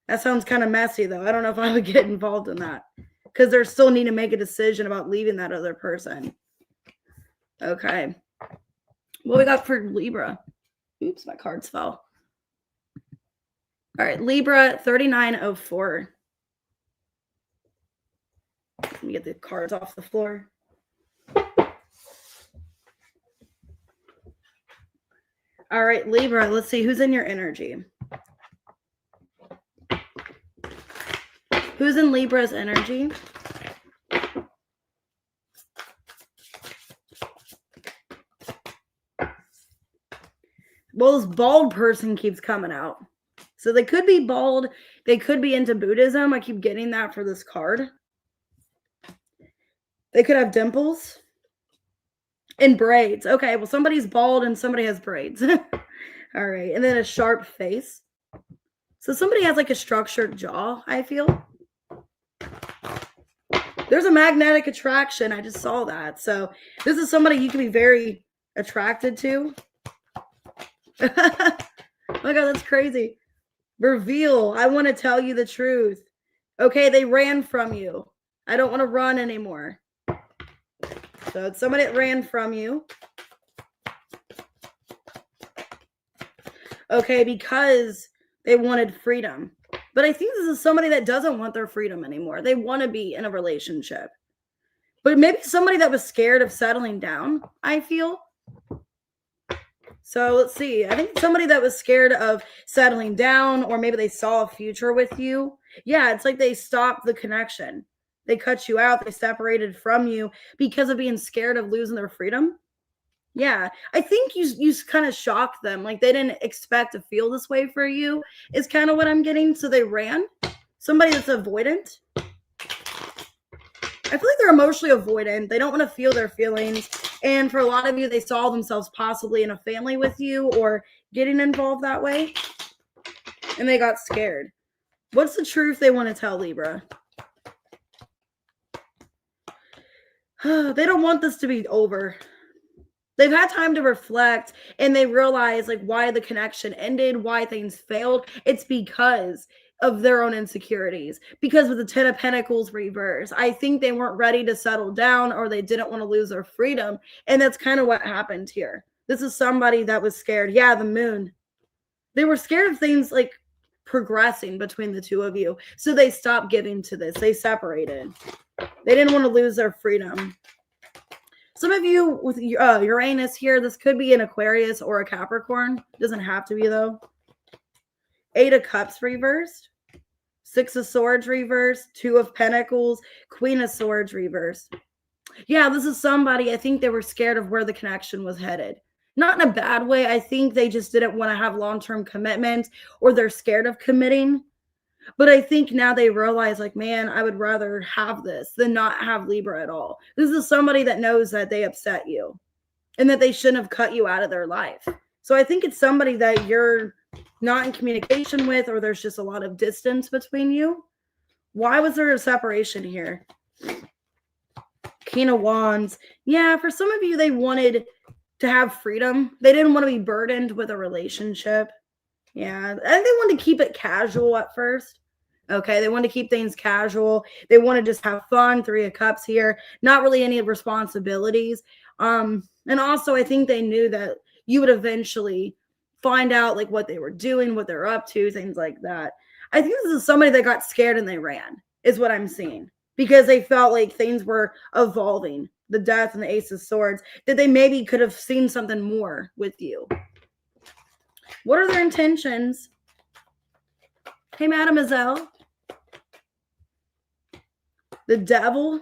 That sounds kind of messy, though. I don't know if I would get involved in that because they're still need to make a decision about leaving that other person. Okay. What we got for Libra? Oops, my cards fell. All right, Libra, 3904. Let me get the cards off the floor. All right, Libra, let's see who's in your energy. Who's in Libra's energy? Well, this bald person keeps coming out. So they could be bald. They could be into Buddhism. I keep getting that for this card. They could have dimples and braids. Okay, well, somebody's bald and somebody has braids. All right, and then a sharp face. So somebody has like a structured jaw, I feel. There's a magnetic attraction. I just saw that. So this is somebody you can be very attracted to. Oh my God, that's crazy. Reveal. I want to tell you the truth. Okay, they ran from you. I don't want to run anymore. So it's somebody that ran from you. okay, because they wanted freedom. But I think this is somebody that doesn't want their freedom anymore. They want to be in a relationship. But maybe somebody that was scared of settling down, I feel. So let's see. I think somebody that was scared of settling down, or maybe they saw a future with you. Yeah, it's like they stopped the connection. They cut you out. They separated from you because of being scared of losing their freedom. Yeah, I think you kind of shocked them. Like they didn't expect to feel this way for you, is kind of what I'm getting. So they ran. Somebody that's avoidant. I feel like they're emotionally avoidant. They don't want to feel their feelings. And for a lot of you, they saw themselves possibly in a family with you or getting involved that way. And they got scared. What's the truth they want to tell, Libra? They don't want this to be over. They've had time to reflect and they realize like why the connection ended, why things failed. It's because of their own insecurities. Because with the 10 of Pentacles reverse, I think they weren't ready to settle down or they didn't want to lose their freedom. And that's kind of what happened here. This is somebody that was scared. Yeah, the moon. They were scared of things like progressing between the two of you. So they stopped giving to this. They separated. They didn't want to lose their freedom. Some of you with Uranus here, this could be an Aquarius or a Capricorn. It doesn't have to be, though. 8 of Cups reversed. 6 of Swords reversed. 2 of Pentacles. Queen of Swords reversed. Yeah, this is somebody, I think they were scared of where the connection was headed. Not in a bad way. I think they just didn't want to have long-term commitment or they're scared of committing. But I think now they realize, like, man, I would rather have this than not have Libra at all. This is somebody that knows that they upset you and that they shouldn't have cut you out of their life. So I think it's somebody that you're not in communication with, or there's just a lot of distance between you. Why was there a separation here? King of Wands. Yeah, for some of you, they wanted to have freedom. They didn't want to be burdened with a relationship. Yeah, I think they wanted to keep it casual at first. Okay, they wanted to keep things casual. They want to just have fun. 3 of Cups here. Not really any responsibilities. And also, I think they knew that you would eventually find out like what they were doing, what they're up to, things like that. I think this is somebody that got scared and they ran, is what I'm seeing. Because they felt like things were evolving. The Death and the Ace of Swords. That they maybe could have seen something more with you. What are their intentions? Hey, Mademoiselle. The Devil.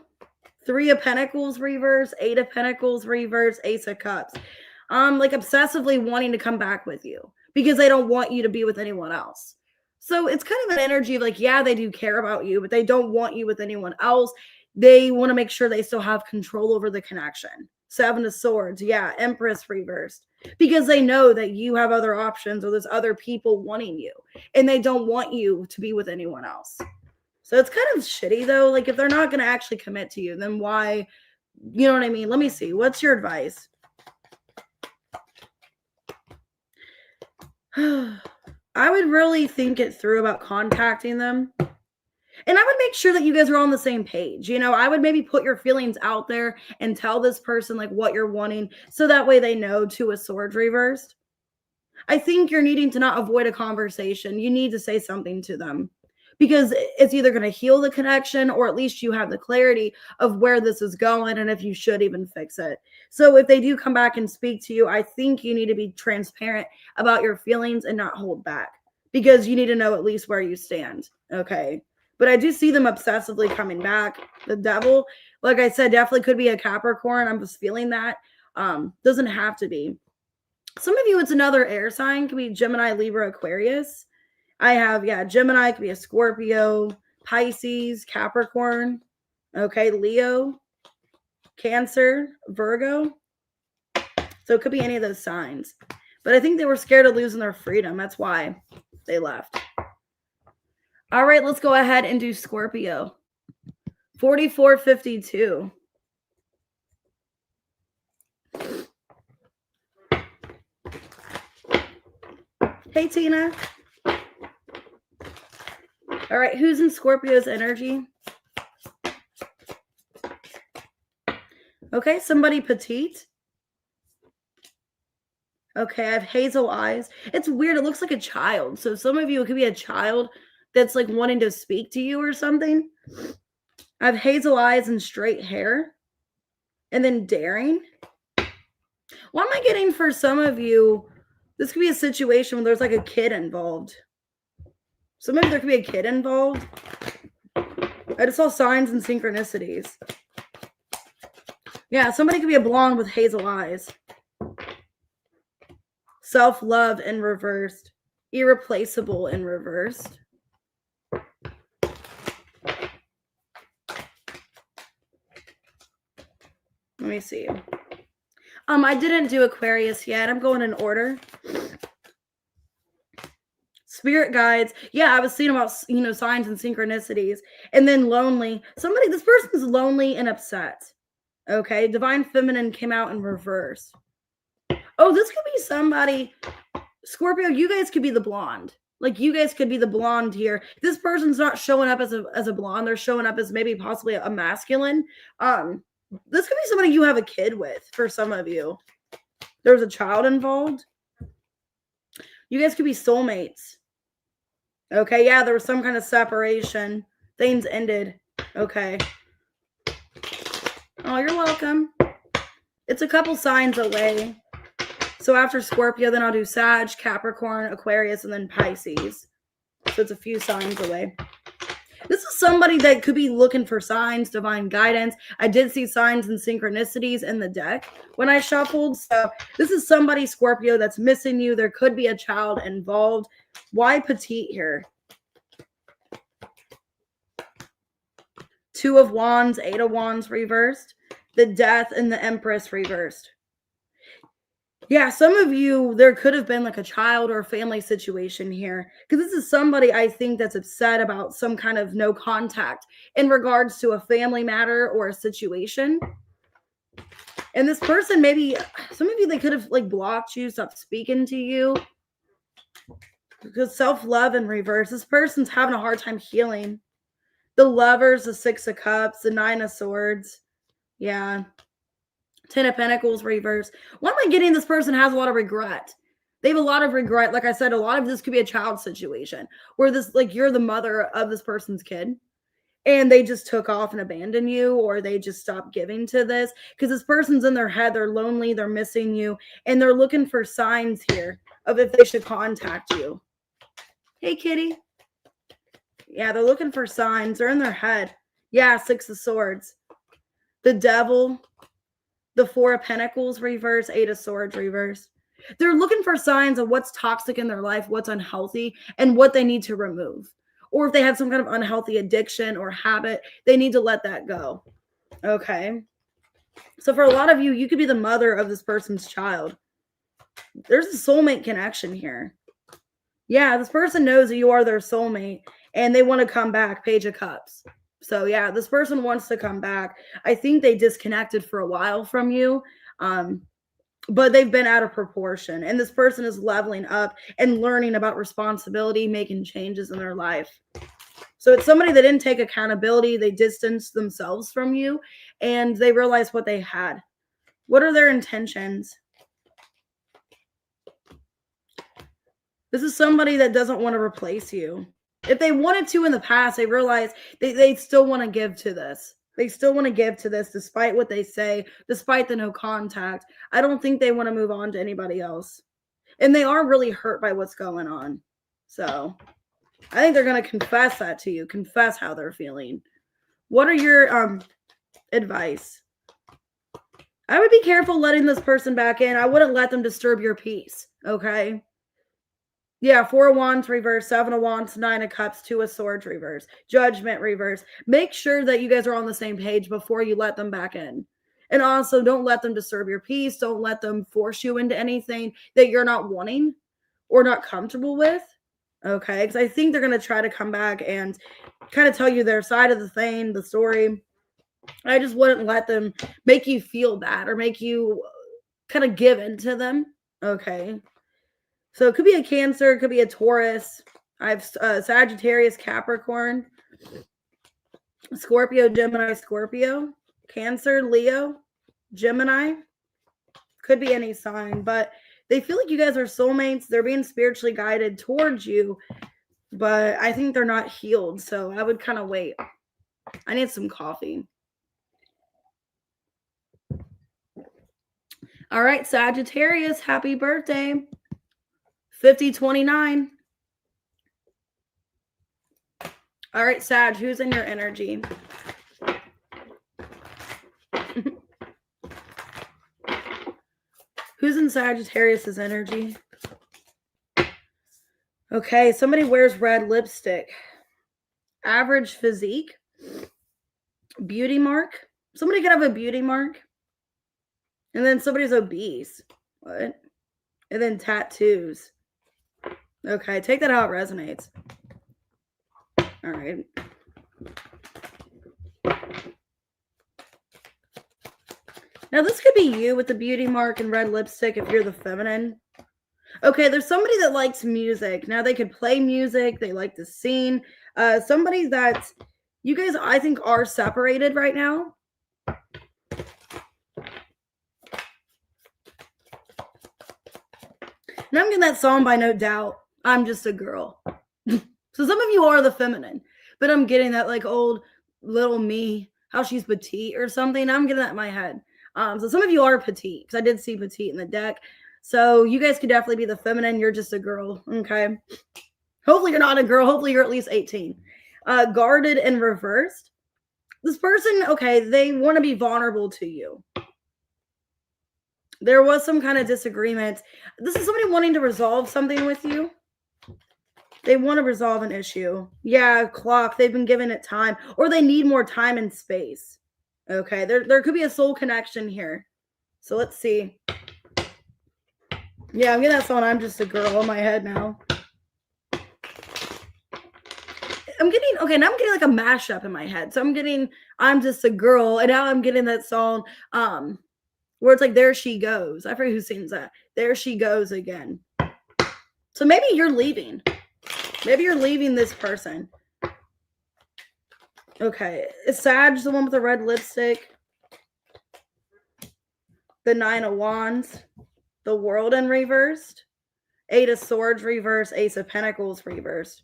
3 of Pentacles reverse. 8 of Pentacles reverse. Ace of Cups. Like obsessively wanting to come back with you. Because they don't want you to be with anyone else. So it's kind of an energy of like, yeah, they do care about you, but they don't want you with anyone else. They want to make sure they still have control over the connection. 7 of Swords. Yeah, Empress reversed. Because they know that you have other options or there's other people wanting you. And they don't want you to be with anyone else. So it's kind of shitty, though. Like, if they're not going to actually commit to you, then why? You know what I mean? Let me see. What's your advice? I would really think it through about contacting them. And I would make sure that you guys are on the same page. You know, I would maybe put your feelings out there and tell this person like what you're wanting. So that way they know. 2 of Swords reversed. I think you're needing to not avoid a conversation. You need to say something to them. Because it's either going to heal the connection or at least you have the clarity of where this is going and if you should even fix it. So if they do come back and speak to you, I think you need to be transparent about your feelings and not hold back because you need to know at least where you stand. Okay. But I do see them obsessively coming back. The Devil, like I said, definitely could be a Capricorn. I'm just feeling that. Doesn't have to be. Some of you, it's another air sign. Could be Gemini, Libra, Aquarius. I have, Gemini, could be a Scorpio, Pisces, Capricorn, okay, Leo, Cancer, Virgo. So it could be any of those signs. But I think they were scared of losing their freedom. That's why they left. All right, let's go ahead and do Scorpio. 4452. Hey, Tina. All right, who's in Scorpio's energy? Okay, somebody petite. Okay, I have hazel eyes. It's weird. It looks like a child. So some of you, it could be a child that's like wanting to speak to you or something. I have hazel eyes and straight hair. And then daring. What am I getting for some of you? This could be a situation where there's like a kid involved. So maybe there could be a kid involved. I just saw signs and synchronicities. Yeah, somebody could be a blonde with hazel eyes. Self-love in reversed. Irreplaceable in reversed. Let me see. I didn't do Aquarius yet. I'm going in order. Spirit guides. Yeah, I was seeing about, signs and synchronicities. And then lonely. This person's lonely and upset. Okay, Divine Feminine came out in reverse. Oh, this could be somebody. Scorpio, you guys could be the blonde. Like, you guys could be the blonde here. This person's not showing up as a blonde. They're showing up as maybe possibly a masculine. This could be somebody you have a kid with for some of you. There's a child involved. You guys could be soulmates. Okay, yeah, there was some kind of separation. Things ended. Okay. Oh, you're welcome. It's a couple signs away. So after Scorpio, then I'll do Sag, Capricorn, Aquarius, and then Pisces. So it's a few signs away. This is somebody that could be looking for signs, divine guidance. I did see signs and synchronicities in the deck when I shuffled. So this is somebody, Scorpio, that's missing you. There could be a child involved. Why petite here? Two of Wands, Eight of Wands reversed. The Death and the Empress reversed. Yeah, some of you, there could have been like a child or a family situation here. Because this is somebody, I think, that's upset about some kind of no contact in regards to a family matter or a situation. And this person, maybe, some of you, they could have like blocked you, stopped speaking to you. Because self-love in reverse. This person's having a hard time healing. The Lovers, the Six of Cups, the Nine of Swords. Yeah. 10 of Pentacles reverse. What am I getting? This person has a lot of regret. They have a lot of regret. Like I said, a lot of this could be a child situation where this, like, you're the mother of this person's kid and they just took off and abandoned you, or they just stopped giving to this because this person's in their head. They're lonely. They're missing you. And they're looking for signs here of if they should contact you. Hey, kitty. Yeah, they're looking for signs. They're in their head. Yeah, Six of Swords. The Devil. The Four of Pentacles reverse, Eight of Swords reverse. They're looking for signs of what's toxic in their life, what's unhealthy, and what they need to remove. Or if they have some kind of unhealthy addiction or habit, they need to let that go. Okay. So for a lot of you, you could be the mother of this person's child. There's a soulmate connection here. Yeah, this person knows that you are their soulmate and they want to come back. Page of Cups. So yeah, this person wants to come back. I think they disconnected for a while from you, but they've been out of proportion. And this person is leveling up and learning about responsibility, making changes in their life. So it's somebody that didn't take accountability. They distanced themselves from you and they realized what they had. What are their intentions? This is somebody that doesn't want to replace you. If they wanted to in the past, they realize they still want to give to this. They still want to give to this despite what they say, despite the no contact. I don't think they want to move on to anybody else. And they are really hurt by what's going on. So I think they're going to confess that to you, confess how they're feeling. What are your advice? I would be careful letting this person back in. I wouldn't let them disturb your peace, okay? Yeah, Four of Wands reverse, Seven of Wands, Nine of Cups, Two of Swords reverse, Judgment reverse. Make sure that you guys are on the same page before you let them back in. And also, don't let them disturb your peace. Don't let them force you into anything that you're not wanting or not comfortable with. Okay, because I think they're going to try to come back and kind of tell you their side of the thing, the story. I just wouldn't let them make you feel bad or make you kind of give in to them. Okay. So it could be a Cancer, it could be a Taurus. I have Sagittarius, Capricorn, Scorpio, Gemini, Scorpio, Cancer, Leo, Gemini. Could be any sign, but They feel like you guys are soulmates. They're being spiritually guided towards you, but I think they're not healed. So I would kind of wait. I need some coffee. All right, Sagittarius, happy birthday. 5029. All right, Sag, who's in your energy? Who's in Sagittarius's energy? Okay, somebody wears red lipstick. Average physique. Beauty mark. Somebody could have a beauty mark. And then somebody's obese. What? And then tattoos. Okay, take that how it resonates. All right. Now, this could be you with the beauty mark and red lipstick if you're the feminine. Okay, there's somebody that likes music. Now, they could play music. They like to sing. Somebody that you guys, I think, are separated right now. And I'm getting that song by No Doubt, I'm Just a Girl. So some of you are the feminine, but I'm getting that like old little me, how she's petite or something. I'm getting that in my head. So some of you are petite, because I did see petite in the deck. So you guys could definitely be the feminine. You're just a girl, okay? Hopefully you're not a girl. Hopefully you're at least 18. Guarded and reversed. This person, okay, they want to be vulnerable to you. There was some kind of disagreement. This is somebody wanting to resolve something with you. They want to resolve an issue. Yeah, clock. They've been given it time, or they need more time and space. Okay, there could be a soul connection here. So let's see. Yeah, I'm getting that song, I'm Just a Girl, in my head now. I'm getting like a mashup in my head. So I'm getting I'm Just a Girl, and now I'm getting that song where it's like There She Goes. I forget who sings that. There She Goes Again. So maybe you're leaving. Maybe you're leaving this person. Okay. Is Sag the one with the red lipstick? The 9 of Wands. The World in reversed. 8 of Swords reversed. Ace of Pentacles reversed.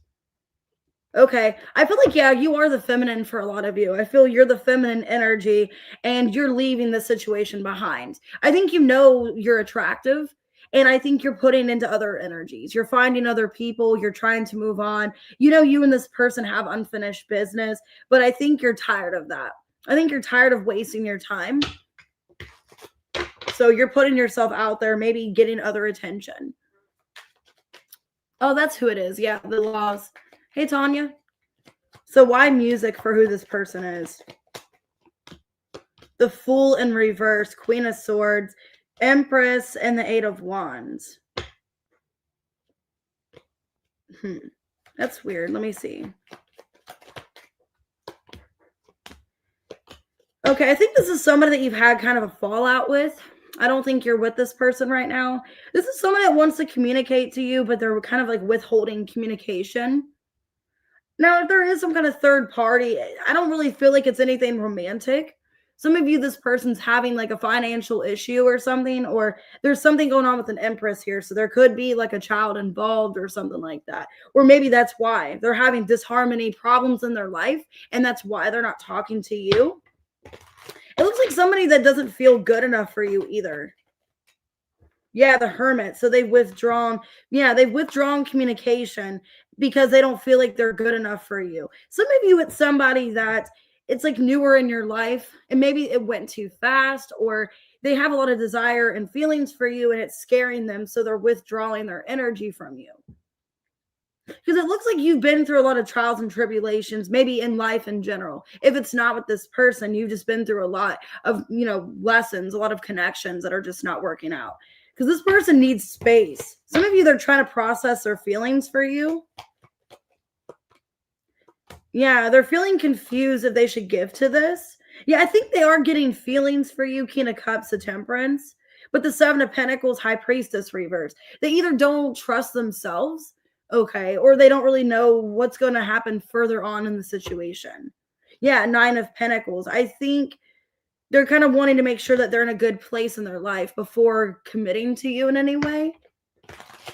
Okay. I feel like, yeah, you are the feminine for a lot of you. I feel you're the feminine energy and you're leaving the situation behind. I think you know you're attractive. And I think you're putting into other energies. You're finding other people. You're trying to move on. You know, you and this person have unfinished business, but I think you're tired of that. I think you're tired of wasting your time. So you're putting yourself out there, maybe getting other attention. Oh, that's who it is. Yeah, the laws. Hey, Tanya. So why music for who this person is? The Fool in reverse, Queen of Swords, Empress, and the 8 of Wands. That's weird. Let me see. Okay, I think this is somebody that you've had kind of a fallout with. I don't think you're with this person right now. This is someone that wants to communicate to you, but they're kind of like withholding communication. Now, if there is some kind of third party, I don't really feel like it's anything romantic. Some of you, this person's having like a financial issue or something, or there's something going on with an Empress here. So there could be like a child involved or something like that. Or maybe that's why they're having disharmony, problems in their life, and that's why they're not talking to you. It looks like somebody that doesn't feel good enough for you either. Yeah, the Hermit. So they've withdrawn. Yeah, they've withdrawn communication because they don't feel like they're good enough for you. Some of you, it's somebody that it's like newer in your life and maybe it went too fast, or they have a lot of desire and feelings for you and it's scaring them. So they're withdrawing their energy from you. Because it looks like you've been through a lot of trials and tribulations, maybe in life in general. If it's not with this person, you've just been through a lot of, lessons, a lot of connections that are just not working out. Because this person needs space. Some of you, they're trying to process their feelings for you. Yeah, they're feeling confused if they should give to this. Yeah, I think they are getting feelings for you, King of Cups, of Temperance. But the 7 of Pentacles, High Priestess reverse. They either don't trust themselves, okay, or they don't really know what's going to happen further on in the situation. Yeah, 9 of Pentacles. I think they're kind of wanting to make sure that they're in a good place in their life before committing to you in any way.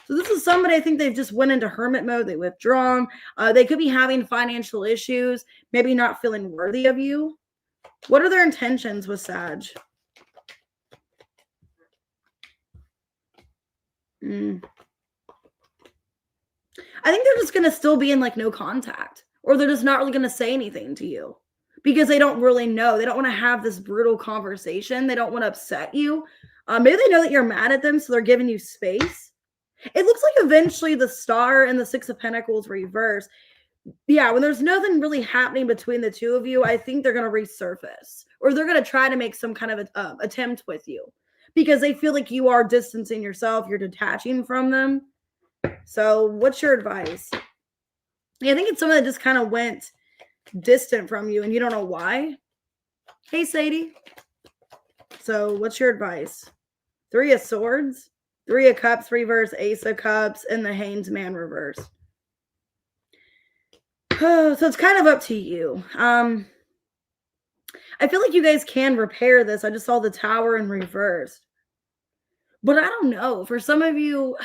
So this is somebody, I think they've just went into hermit mode. They withdrawn. They could be having financial issues, maybe not feeling worthy of you. What are their intentions with Sag? I think they're just going to still be in like no contact, or they're just not really going to say anything to you because they don't really know. They don't want to have this brutal conversation. They don't want to upset you. Maybe they know that you're mad at them, so they're giving you space. It looks like eventually the Star and the Six of Pentacles reverse. Yeah, when there's nothing really happening between the two of you, I think they're going to resurface, or they're going to try to make some kind of attempt with you because they feel like you are distancing yourself. You're detaching from them. So what's your advice? Yeah, I think it's someone that just kind of went distant from you and you don't know why. Hey, Sadie. So what's your advice? 3 of Swords, 3 of Cups reverse, Ace of Cups, and the Hanged Man reverse. So it's kind of up to you. I feel like you guys can repair this. I just saw the Tower in reverse. But I don't know. For some of you,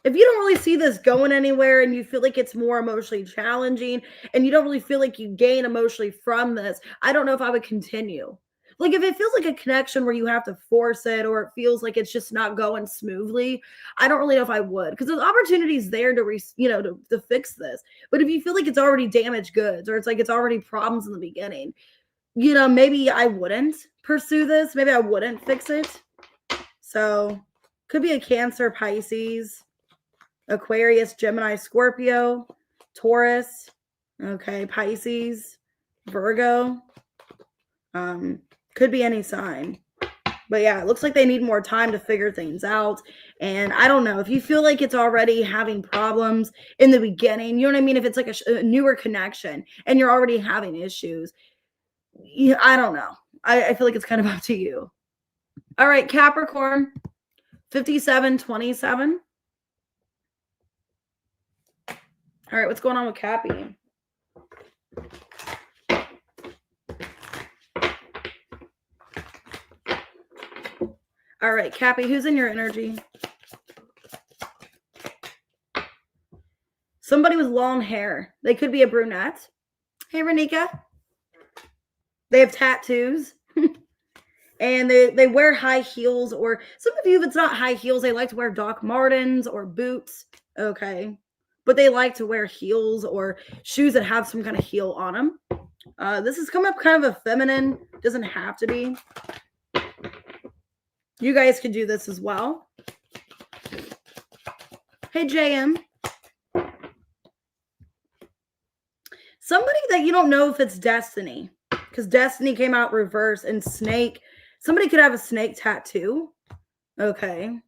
if you don't really see this going anywhere and you feel like it's more emotionally challenging and you don't really feel like you gain emotionally from this, I don't know if I would continue. Like if it feels like a connection where you have to force it, or it feels like it's just not going smoothly, I don't really know if I would, because there's opportunities there to fix this. But if you feel like it's already damaged goods, or it's like it's already problems in the beginning, maybe I wouldn't pursue this. Maybe I wouldn't fix it. So could be a Cancer, Pisces, Aquarius, Gemini, Scorpio, Taurus, okay, Pisces, Virgo. Could be any sign. But yeah, it looks like they need more time to figure things out. And I don't know, if you feel like it's already having problems in the beginning, you know what I mean? If it's like a newer connection and you're already having issues, I don't know. I feel like it's kind of up to you. All right, Capricorn, 5727. All right, what's going on with Cappy? All right, Cappy, who's in your energy? Somebody with long hair. They could be a brunette. Hey, Renika. They have tattoos. And they wear high heels, or some of you, if it's not high heels, they like to wear Doc Martens or boots. Okay. But they like to wear heels or shoes that have some kind of heel on them. This has come up kind of a feminine. Doesn't have to be. You guys could do this as well. Hey, JM. Somebody that you don't know if it's destiny, because destiny came out reverse, and snake. Somebody could have a snake tattoo. Okay.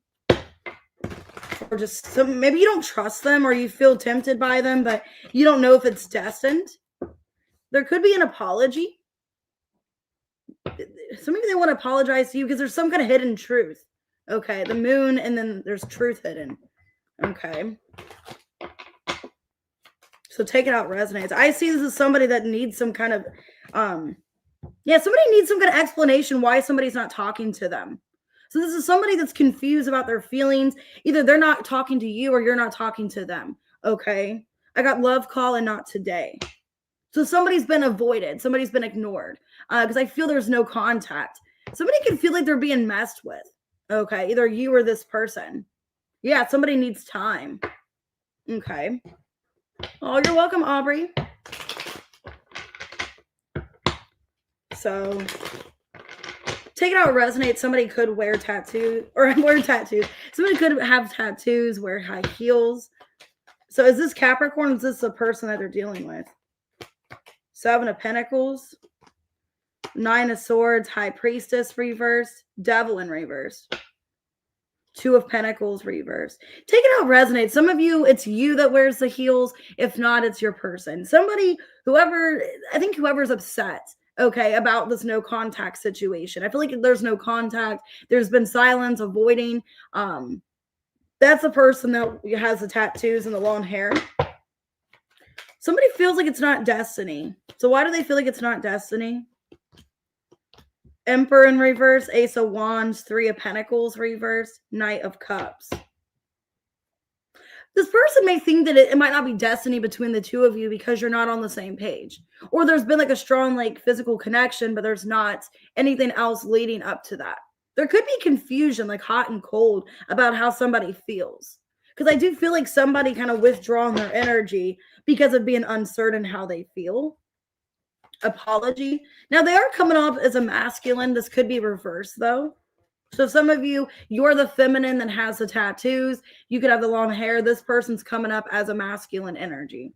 Or just maybe you don't trust them, or you feel tempted by them, but you don't know if it's destined. There could be an apology. Maybe they want to apologize to you because there's some kind of hidden truth. Okay, the moon, and then there's truth hidden. Okay. So take it out resonates. I see this as somebody that needs some kind of somebody needs some kind of explanation why somebody's not talking to them. So this is somebody that's confused about their feelings. Either they're not talking to you or you're not talking to them. Okay. I got love call and not today. So somebody's been avoided. Somebody's been ignored because I feel there's no contact. Somebody can feel like they're being messed with. Okay. Either you or this person. Yeah. Somebody needs time. Okay. Oh, you're welcome, Aubrey. So take it out resonates. Somebody could wear tattoos or wear tattoos. Somebody could have tattoos, wear high heels. So is this Capricorn? Is this the person that they're dealing with? 7 of Pentacles, 9 of Swords, High Priestess reverse, Devil in reverse, 2 of Pentacles reverse. Take it out resonates. Some of you, it's you that wears the heels. If not, it's your person. Whoever's upset, okay, about this no contact situation. I feel like there's no contact. There's been silence, avoiding. That's the person that has the tattoos and the long hair. Somebody feels like it's not destiny. So why do they feel like it's not destiny? Emperor in reverse, Ace of Wands, Three of Pentacles reverse, Knight of Cups. This person may think that it might not be destiny between the two of you because you're not on the same page. Or there's been like a strong like physical connection, but there's not anything else leading up to that. There could be confusion, like hot and cold, about how somebody feels. Because I do feel like somebody kind of withdrawn their energy because of being uncertain how they feel. Apology. Now they are coming off as a masculine. This could be reversed though. So some of you, you're the feminine that has the tattoos. You could have the long hair. This person's coming up as a masculine energy.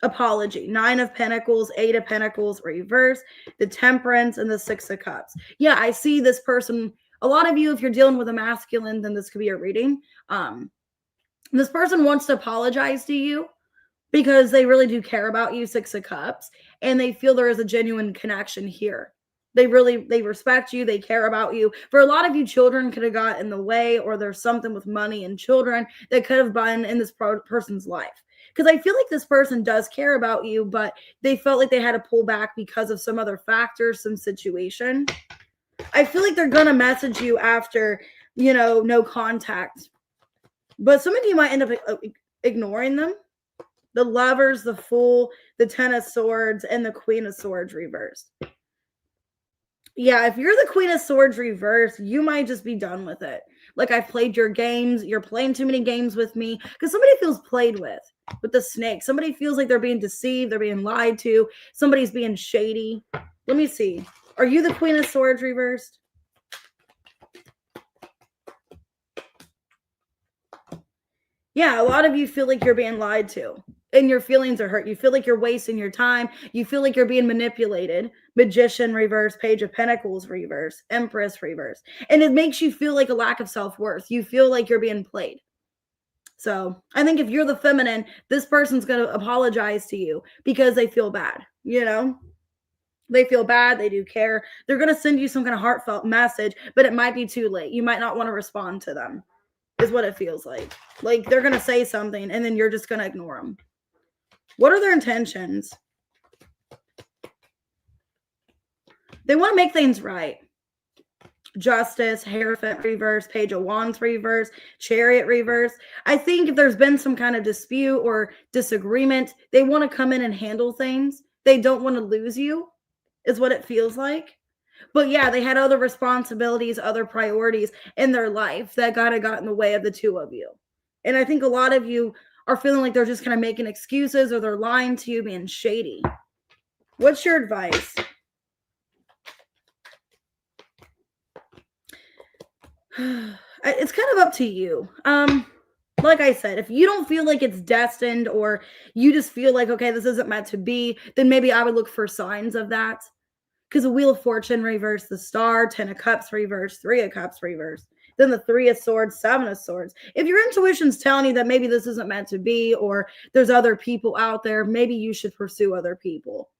Apology. 9 of Pentacles, 8 of Pentacles reverse, the Temperance, and the 6 of Cups. Yeah, I see this person. A lot of you, if you're dealing with a masculine, then this could be a reading. This person wants to apologize to you because they really do care about you, 6 of Cups, and they feel there is a genuine connection here. They respect you. They care about you. For a lot of you, children could have got in the way, or there's something with money and children that could have been in this person's life. Because I feel like this person does care about you, but they felt like they had to pull back because of some other factors, some situation. I feel like they're going to message you after, no contact. But some of you might end up ignoring them. The Lovers, the Fool, the 10 of Swords, and the Queen of Swords reversed. Yeah, if you're the Queen of Swords reversed, you might just be done with it. Like, I've played your games. You're playing too many games with me. Because somebody feels played with the snake. Somebody feels like they're being deceived. They're being lied to. Somebody's being shady. Let me see. Are you the Queen of Swords reversed? Yeah, a lot of you feel like you're being lied to. And your feelings are hurt. You feel like you're wasting your time. You feel like you're being manipulated. Magician reverse, Page of Pentacles reverse, Empress reverse. And it makes you feel like a lack of self-worth. You feel like you're being played. So I think if you're the feminine, this person's going to apologize to you because they feel bad. They feel bad. They do care. They're going to send you some kind of heartfelt message, but it might be too late. You might not want to respond to them, is what it feels like. Like they're going to say something and then you're just going to ignore them. What are their intentions? They want to make things right. Justice, Hierophant reverse, Page of Wands reverse, Chariot reverse. I think if there's been some kind of dispute or disagreement, they want to come in and handle things. They don't want to lose you, is what it feels like. But yeah, they had other responsibilities, other priorities in their life that got in the way of the two of you. And I think a lot of you are feeling like they're just kind of making excuses or they're lying to you, being shady. What's your advice? It's kind of up to you. Like I said, if you don't feel like it's destined or you just feel like, okay, this isn't meant to be, then maybe I would look for signs of that. Because the Wheel of Fortune reverse, the Star, 10 of Cups reverse, 3 of Cups reverse, then the 3 of Swords, 7 of Swords. If your intuition's telling you that maybe this isn't meant to be or there's other people out there, maybe you should pursue other people.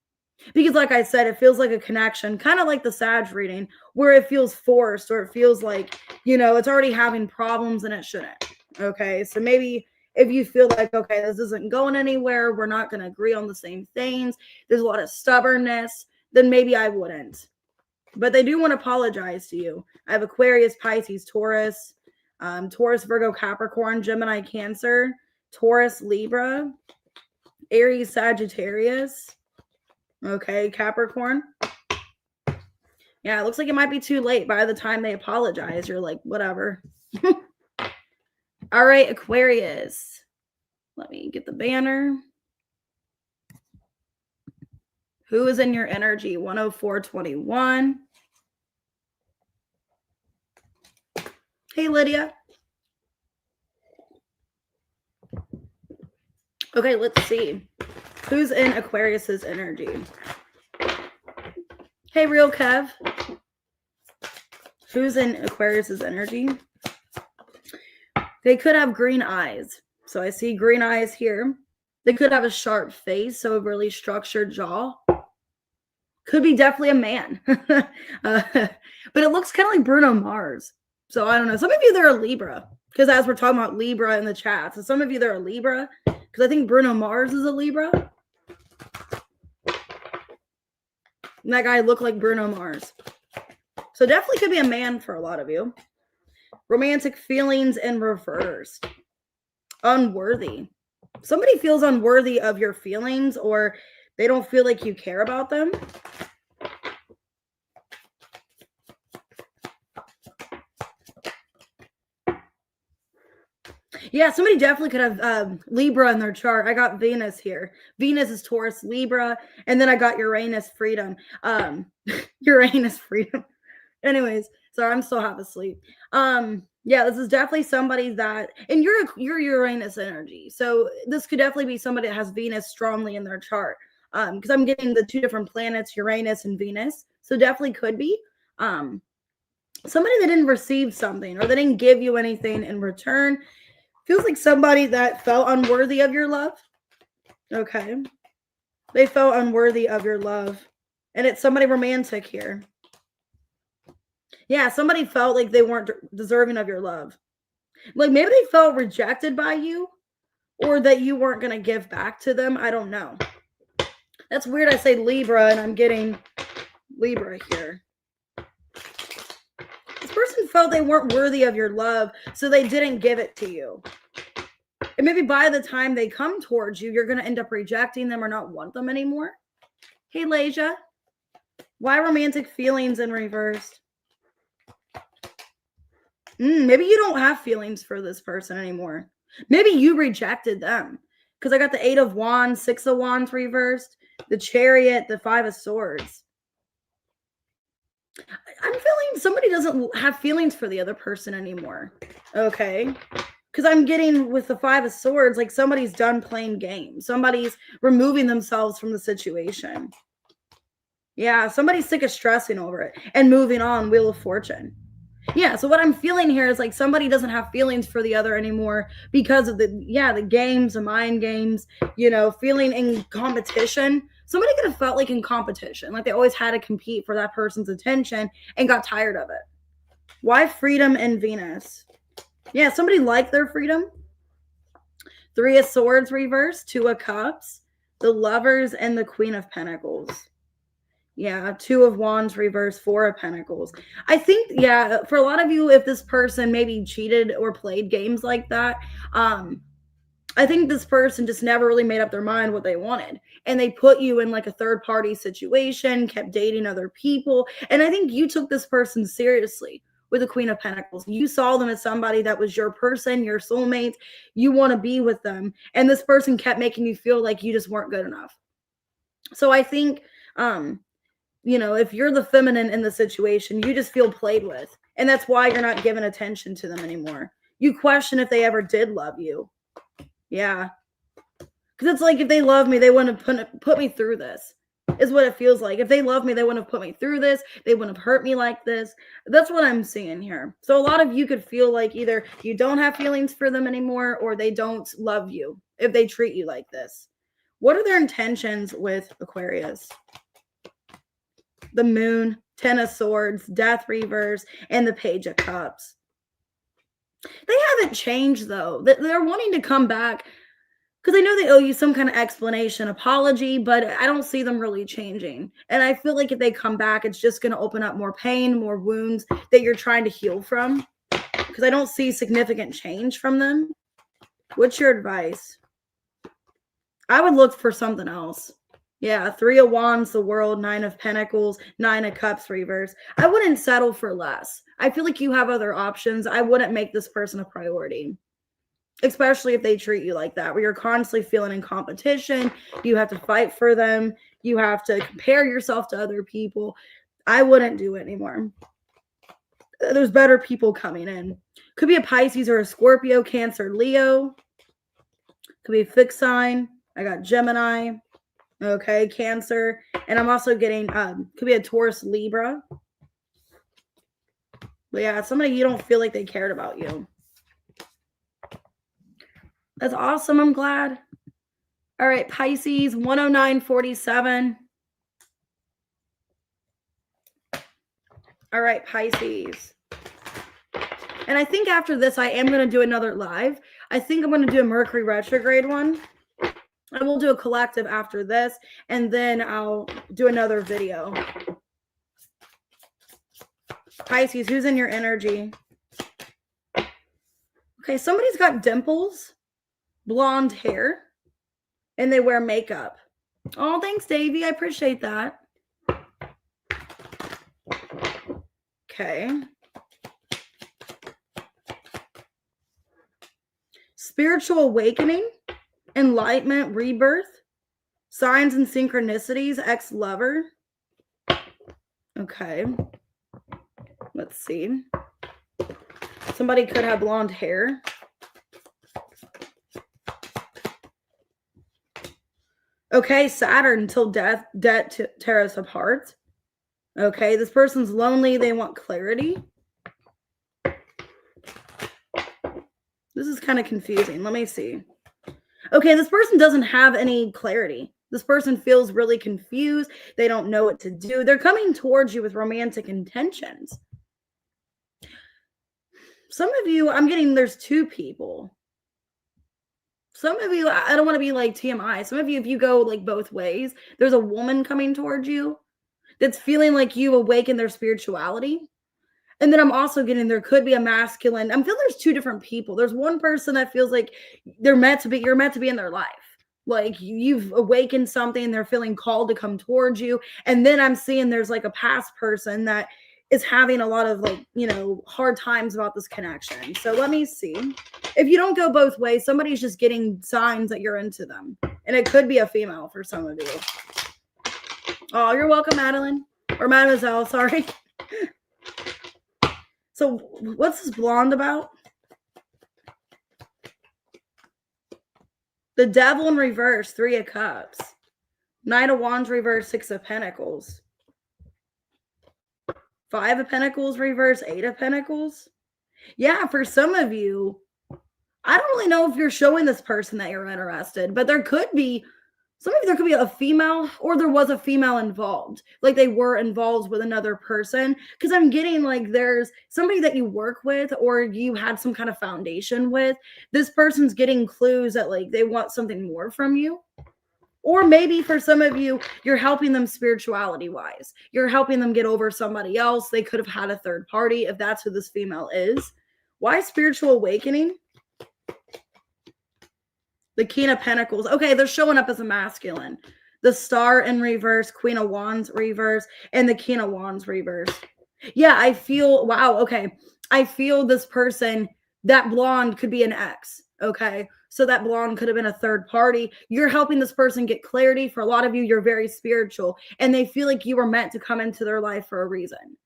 Because like I said, it feels like a connection, kind of like the Sag reading, where it feels forced or it feels like, it's already having problems and it shouldn't. Okay, so maybe if you feel like, okay, this isn't going anywhere, we're not going to agree on the same things, there's a lot of stubbornness, then maybe I wouldn't. But they do want to apologize to you. I have Aquarius, Pisces, Taurus, Taurus, Virgo, Capricorn, Gemini, Cancer, Taurus, Libra, Aries, Sagittarius. Okay, Capricorn. Yeah, it looks like it might be too late. By the time they apologize, you're like, whatever. All right, Aquarius. Let me get the banner. Who is in your energy? 10421. Hey, Lydia. Okay, let's see. Who's in Aquarius's energy? Hey, Real Kev. Who's in Aquarius's energy? They could have green eyes. So I see green eyes here. They could have a sharp face, so a really structured jaw. Could be definitely a man. But it looks kind of like Bruno Mars. So I don't know. Some of you, they're a Libra. Because as we're talking about Libra in the chat. So some of you, they're a Libra. Because I think Bruno Mars is a Libra. And that guy looked like Bruno Mars. So definitely could be a man for a lot of you. Romantic feelings in reverse. Unworthy. Somebody feels unworthy of your feelings, or they don't feel like you care about them. Yeah, somebody definitely could have Libra in their chart. I got Venus here. Venus is Taurus, Libra, and then I got Uranus, freedom. Uranus, freedom. Anyways, sorry, I'm still half asleep. Yeah, this is definitely somebody that, and you're Uranus energy. So this could definitely be somebody that has Venus strongly in their chart. Because I'm getting the two different planets, Uranus and Venus. So definitely could be. Somebody that didn't receive something or they didn't give you anything in return. Feels like somebody that felt unworthy of your love. Okay. They felt unworthy of your love. And it's somebody romantic here. Yeah, somebody felt like they weren't deserving of your love. Like maybe they felt rejected by you or that you weren't going to give back to them. I don't know. That's weird. I say Libra and I'm getting Libra here. This person felt they weren't worthy of your love, so they didn't give it to you. And maybe by the time they come towards you, you're going to end up rejecting them or not want them anymore. Hey, Lasia. Why romantic feelings in reverse? Maybe you don't have feelings for this person anymore. Maybe you rejected them. Because I got the 8 of Wands, 6 of Wands reversed, the Chariot, the 5 of Swords. I'm feeling somebody doesn't have feelings for the other person anymore. Okay. Because I'm getting with the 5 of Swords, like somebody's done playing games. Somebody's removing themselves from the situation. Yeah, somebody's sick of stressing over it and moving on, Wheel of Fortune. Yeah, so what I'm feeling here is like somebody doesn't have feelings for the other anymore because of the games, the mind games, feeling in competition. Somebody could have felt like in competition, like they always had to compete for that person's attention and got tired of it. Why freedom and Venus? Yeah, somebody liked their freedom. 3 of Swords reversed, 2 of Cups, the Lovers, and the Queen of Pentacles. Yeah, 2 of Wands reversed, 4 of Pentacles. I think, for a lot of you, if this person maybe cheated or played games like that, I think this person just never really made up their mind what they wanted. And they put you in like a third party situation, kept dating other people. And I think you took this person seriously with the Queen of Pentacles. You saw them as somebody that was your person, your soulmate. You want to be with them. And this person kept making you feel like you just weren't good enough. So I think, if you're the feminine in the situation, you just feel played with. And that's why you're not giving attention to them anymore. You question if they ever did love you. Yeah. Because it's like, if they love me, they wouldn't have put me through this, is what it feels like. If they love me, they wouldn't have put me through this. They wouldn't have hurt me like this. That's what I'm seeing here. So a lot of you could feel like either you don't have feelings for them anymore or they don't love you if they treat you like this. What are their intentions with Aquarius? The Moon, 10 of Swords, Death reverse, and the Page of Cups. They haven't changed, though. They're wanting to come back because I know they owe you some kind of explanation, apology, but I don't see them really changing. And I feel like if they come back, it's just going to open up more pain, more wounds that you're trying to heal from, because I don't see significant change from them. What's your advice? I would look for something else. Yeah, 3 of Wands, the World, 9 of Pentacles, 9 of Cups reverse. I wouldn't settle for less. I feel like you have other options. I wouldn't make this person a priority, especially if they treat you like that, where you're constantly feeling in competition. You have to fight for them. You have to compare yourself to other people. I wouldn't do it anymore. There's better people coming in. Could be a Pisces or a Scorpio, Cancer, Leo. Could be a fixed sign. I got Gemini. Okay, Cancer. And I'm also getting, could be a Taurus, Libra. But yeah, somebody you don't feel like they cared about you. That's awesome. I'm glad. All right, Pisces, 109.47. All right, Pisces. And I think after this, I am going to do another live. I think I'm going to do a Mercury retrograde one. I will do a collective after this, and then I'll do another video. Pisces, who's in your energy? Okay, somebody's got dimples, blonde hair, and they wear makeup. Oh, thanks, Davey. I appreciate that. Okay. Spiritual awakening, enlightenment, rebirth, signs and synchronicities, ex-lover. Okay. Let's see. Somebody could have blonde hair. Okay, Saturn till death tear us apart. Okay, this person's lonely. They want clarity. This is kind of confusing. Let me see. Okay, this person doesn't have any clarity. This person feels really confused. They don't know what to do. They're coming towards you with romantic intentions. Some of you, I'm getting there's two people. Some of you, I don't want to be like TMI. Some of you, if you go like both ways, there's a woman coming towards you that's feeling like you awaken their spirituality. And then I'm also getting there could be a masculine. I'm feeling there's two different people. There's one person that feels like you're meant to be in their life. Like you've awakened something, they're feeling called to come towards you. And then I'm seeing there's like a past person that is having a lot of like, hard times about this connection. So let me see. If you don't go both ways, somebody's just getting signs that you're into them. And it could be a female for some of you. Oh, you're welcome, Madeline. Or Mademoiselle, sorry. So what's this blonde about? The Devil in reverse, 3 of Cups. Knight of Wands reverse, 6 of Pentacles. 5 of Pentacles reverse, 8 of Pentacles. Yeah, for some of you, I don't really know if you're showing this person that you're interested, but there could be a female, or there was a female involved. Like they were involved with another person. Because I'm getting like there's somebody that you work with or you had some kind of foundation with. This person's getting clues that like they want something more from you. Or maybe for some of you, you're helping them spirituality wise. You're helping them get over somebody else. They could have had a third party if that's who this female is. Why spiritual awakening? The King of Pentacles. Okay, they're showing up as a masculine. The Star in reverse, Queen of Wands reverse, and the King of Wands reverse. Yeah, I feel, wow, okay. I feel this person, that blonde could be an ex, okay? So that blonde could have been a third party. You're helping this person get clarity. For a lot of you, you're very spiritual, and they feel like you were meant to come into their life for a reason.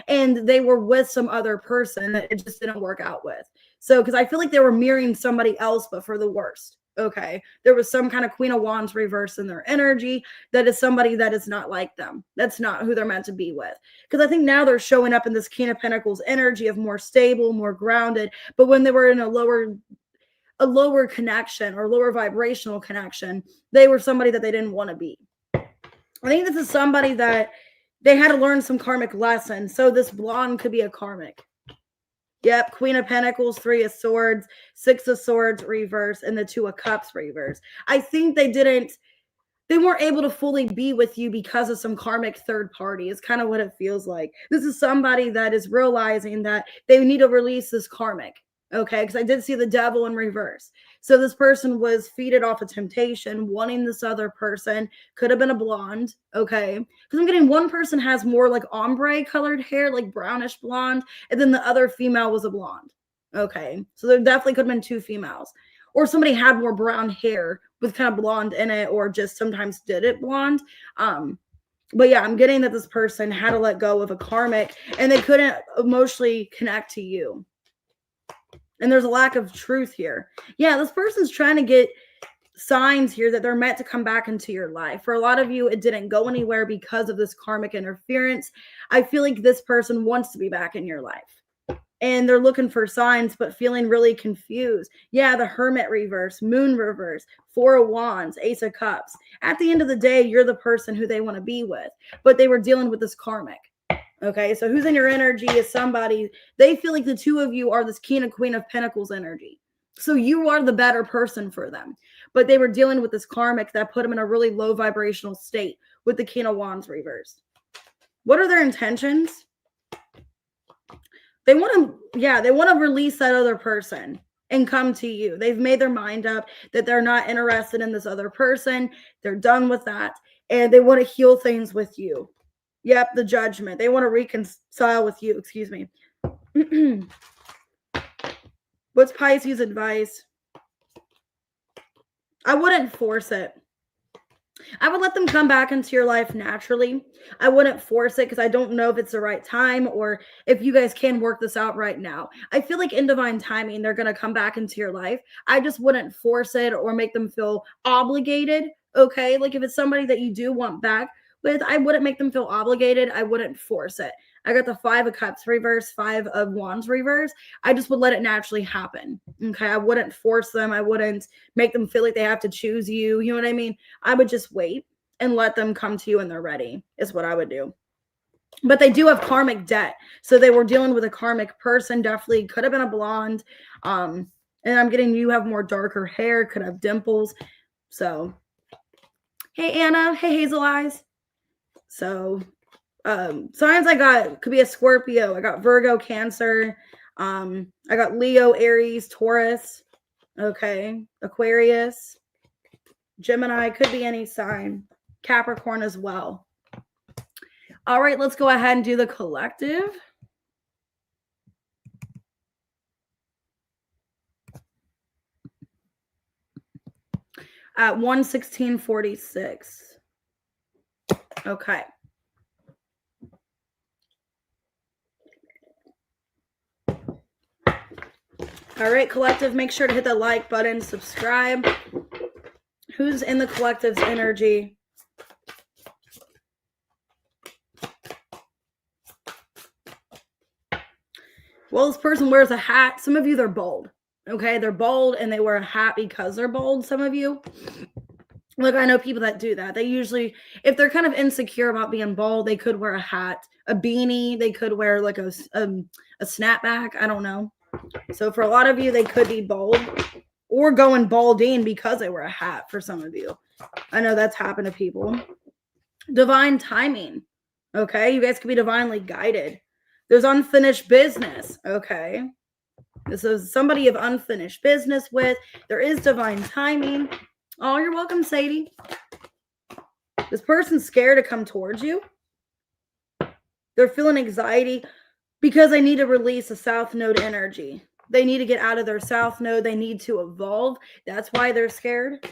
And they were with some other person that it just didn't work out with. So, because I feel like they were mirroring somebody else, but for the worst. Okay, there was some kind of Queen of Wands reverse in their energy. That is somebody that is not like them. That's not who they're meant to be with. Because I think now they're showing up in this King of Pentacles energy of more stable, more grounded. But when they were in a lower connection or lower vibrational connection, they were somebody that they didn't want to be. I think this is somebody that they had to learn some karmic lessons. So this blonde could be a karmic. Yep, Queen of Pentacles, 3 of Swords, 6 of Swords reverse, and the 2 of Cups reverse. I think they weren't able to fully be with you because of some karmic third party. It's kind of what it feels like. This is somebody that is realizing that they need to release this karmic. Okay, because I did see the Devil in reverse. So this person was feeded off of temptation, wanting this other person. Could have been a blonde. Okay, because I'm getting one person has more like ombre colored hair, like brownish blonde, and then the other female was a blonde. Okay, so there definitely could have been 2 females. Or somebody had more brown hair with kind of blonde in it, or just sometimes did it blonde. But yeah, I'm getting that this person had to let go of a karmic and they couldn't emotionally connect to you. And there's a lack of truth here. Yeah, this person's trying to get signs here that they're meant to come back into your life. For a lot of you, it didn't go anywhere because of this karmic interference. I feel like this person wants to be back in your life. And they're looking for signs, but feeling really confused. Yeah, the Hermit reverse, Moon reverse, 4 of Wands, Ace of Cups. At the end of the day, you're the person who they want to be with. But they were dealing with this karmic. Okay, so who's in your energy is somebody, they feel like the two of you are this King and Queen of Pentacles energy. So you are the better person for them. But they were dealing with this karmic that put them in a really low vibrational state with the King of Wands reversed. What are their intentions? They want to release that other person and come to you. They've made their mind up that they're not interested in this other person. They're done with that. And they want to heal things with you. Yep, the Judgment. They want to reconcile with you. Excuse me. What's Pisces' advice? I wouldn't force it. I would let them come back into your life naturally. I wouldn't force it because I don't know if it's the right time or if you guys can work this out right now. I feel like in divine timing, they're going to come back into your life. I just wouldn't force it or make them feel obligated. Okay. Like if it's somebody that you do want back with, I wouldn't make them feel obligated. I wouldn't force it. I got the 5 of Cups reverse, 5 of Wands reverse. I just would let it naturally happen. Okay. I wouldn't force them. I wouldn't make them feel like they have to choose you. You know what I mean? I would just wait and let them come to you when they're ready, is what I would do. But they do have karmic debt. So they were dealing with a karmic person. Definitely could have been a blonde. And I'm getting you have more darker hair, could have dimples. So, hey, Anna. Hey, Hazel Eyes. So, signs I got could be a Scorpio. I got Virgo, Cancer. I got Leo, Aries, Taurus. Okay. Aquarius. Gemini, could be any sign. Capricorn as well. All right, let's go ahead and do the collective. At 116.46. Okay. All right, collective, make sure to hit the like button, subscribe. Who's in the collective's energy? Well, this person wears a hat. Some of you, they're bold. Okay, they're bold and they wear a hat because they're bold. Some of you, look, I know people that do that. They usually, if they're kind of insecure about being bold, they could wear a hat, a beanie. They could wear like a snapback. I don't know. So for a lot of you, they could be bold or going balding because they wear a hat for some of you. I know that's happened to people. Divine timing. Okay, you guys could be divinely guided. There's unfinished business. Okay. This is somebody you have unfinished business with. There is divine timing. Oh, you're welcome, Sadie. This person's scared to come towards you. They're feeling anxiety because they need to release a South Node energy. They need to get out of their South Node. They need to evolve. That's why they're scared.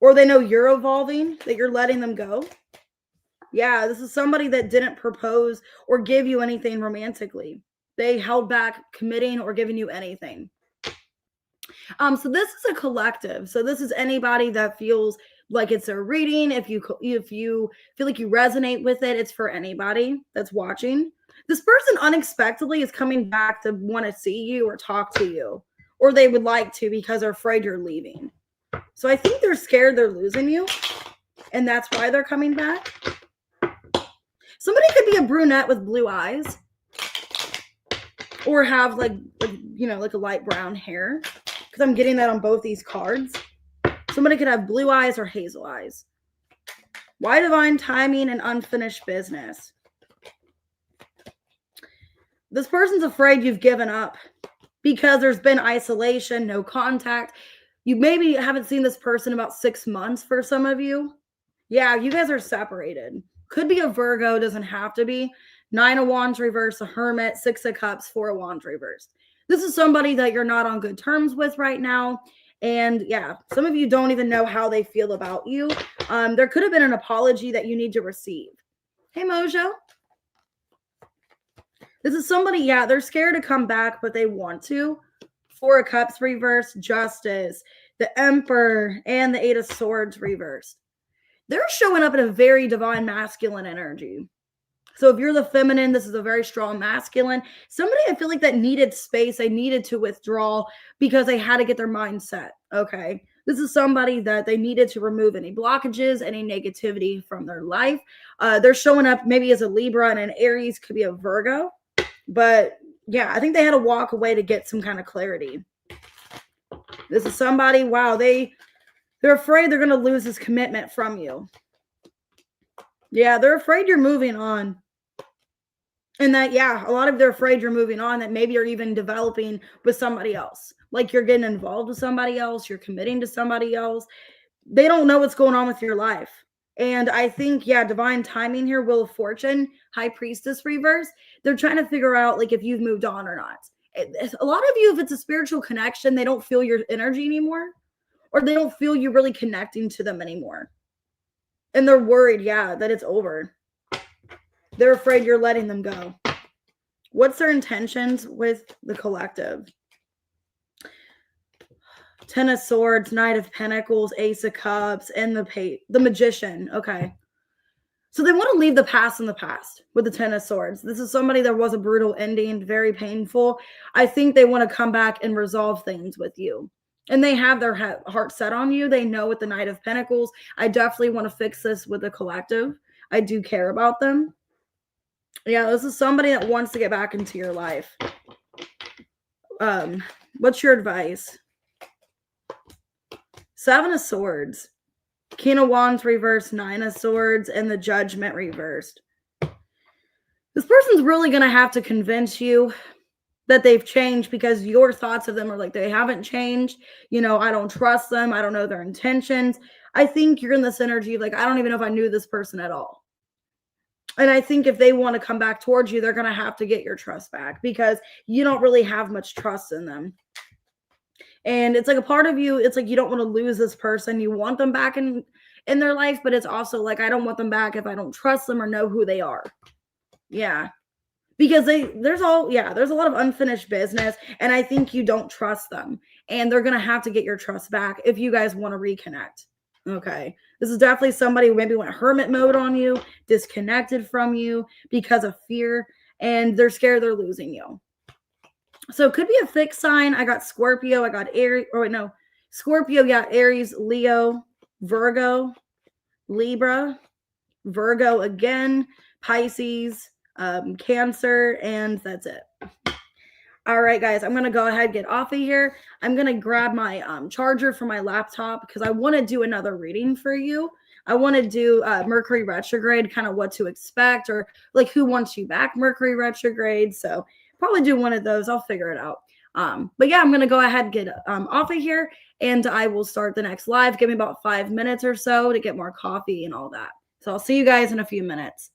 Or they know you're evolving, that you're letting them go. Yeah, this is somebody that didn't propose or give you anything romantically. They held back committing or giving you anything. So this is a collective. So this is anybody that feels like it's a reading. If you feel like you resonate with it, it's for anybody that's watching. This person unexpectedly is coming back to want to see you or talk to you, or they would like to because they're afraid you're leaving. So I think they're scared they're losing you, and that's why they're coming back. Somebody could be a brunette with blue eyes, or have like a light brown hair, because I'm getting that on both these cards. Somebody could have blue eyes or hazel eyes. Why divine timing and unfinished business? This person's afraid you've given up because there's been isolation, no contact. You maybe haven't seen this person about 6 months for some of you. Yeah, you guys are separated. Could be a Virgo, doesn't have to be. 9 of Wands reversed, a Hermit, 6 of Cups, 4 of Wands reversed. This is somebody that you're not on good terms with right now. And yeah, some of you don't even know how they feel about you. There could have been an apology that you need to receive. Hey, Mojo. This is somebody, yeah, they're scared to come back, but they want to. 4 of Cups reversed, Justice, the Emperor, and the 8 of Swords reversed. They're showing up in a very divine masculine energy. So if you're the feminine, this is a very strong masculine. Somebody I feel like that needed space. They needed to withdraw because they had to get their mind set. Okay. This is somebody that they needed to remove any blockages, any negativity from their life. They're showing up maybe as a Libra, and an Aries, could be a Virgo. But yeah, I think they had to walk away to get some kind of clarity. This is somebody, wow, they're afraid they're going to lose this commitment from you. Yeah, they're afraid you're moving on. And that, yeah, a lot of they're afraid you're moving on, that maybe you're even developing with somebody else. Like you're getting involved with somebody else, you're committing to somebody else. They don't know what's going on with your life. And I think, yeah, divine timing here, Wheel of Fortune, High Priestess reverse. They're trying to figure out like if you've moved on or not. A lot of you, if it's a spiritual connection, they don't feel your energy anymore, or they don't feel you really connecting to them anymore. And they're worried, yeah, that it's over. They're afraid you're letting them go. What's their intentions with the collective? Ten of Swords, Knight of Pentacles, Ace of Cups, and the Magician. Okay. So they want to leave the past in the past with the Ten of Swords. This is somebody that was a brutal ending, very painful. I think they want to come back and resolve things with you. And they have their heart set on you. They know with the Knight of Pentacles, I definitely want to fix this with the collective. I do care about them. Yeah, this is somebody that wants to get back into your life. What's your advice? Seven of Swords, King of Wands reversed, Nine of Swords, and the Judgment reversed. This person's really going to have to convince you that they've changed, because your thoughts of them are like, they haven't changed. You know, I don't trust them. I don't know their intentions. I think you're in this energy like, I don't even know if I knew this person at all. And I think if they want to come back towards you, they're going to have to get your trust back, because you don't really have much trust in them. And it's like a part of you, it's like you don't want to lose this person. You want them back in their life, but it's also like, I don't want them back if I don't trust them or know who they are. Yeah. Because there's a lot of unfinished business, and I think you don't trust them. And they're going to have to get your trust back if you guys want to reconnect. Okay. This is definitely somebody who maybe went hermit mode on you, disconnected from you because of fear, and they're scared they're losing you. So it could be a fixed sign. I got Scorpio. I got Aries. Or no, Scorpio. Yeah, Aries, Leo, Virgo, Libra, Virgo again, Pisces, Cancer, and that's it. All right, guys, I'm going to go ahead and get off of here. I'm going to grab my charger for my laptop, because I want to do another reading for you. I want to do Mercury retrograde, kind of what to expect, or like who wants you back Mercury retrograde. So probably do one of those. I'll figure it out. But yeah, I'm going to go ahead and get off of here, and I will start the next live. Give me about 5 minutes or so to get more coffee and all that. So I'll see you guys in a few minutes.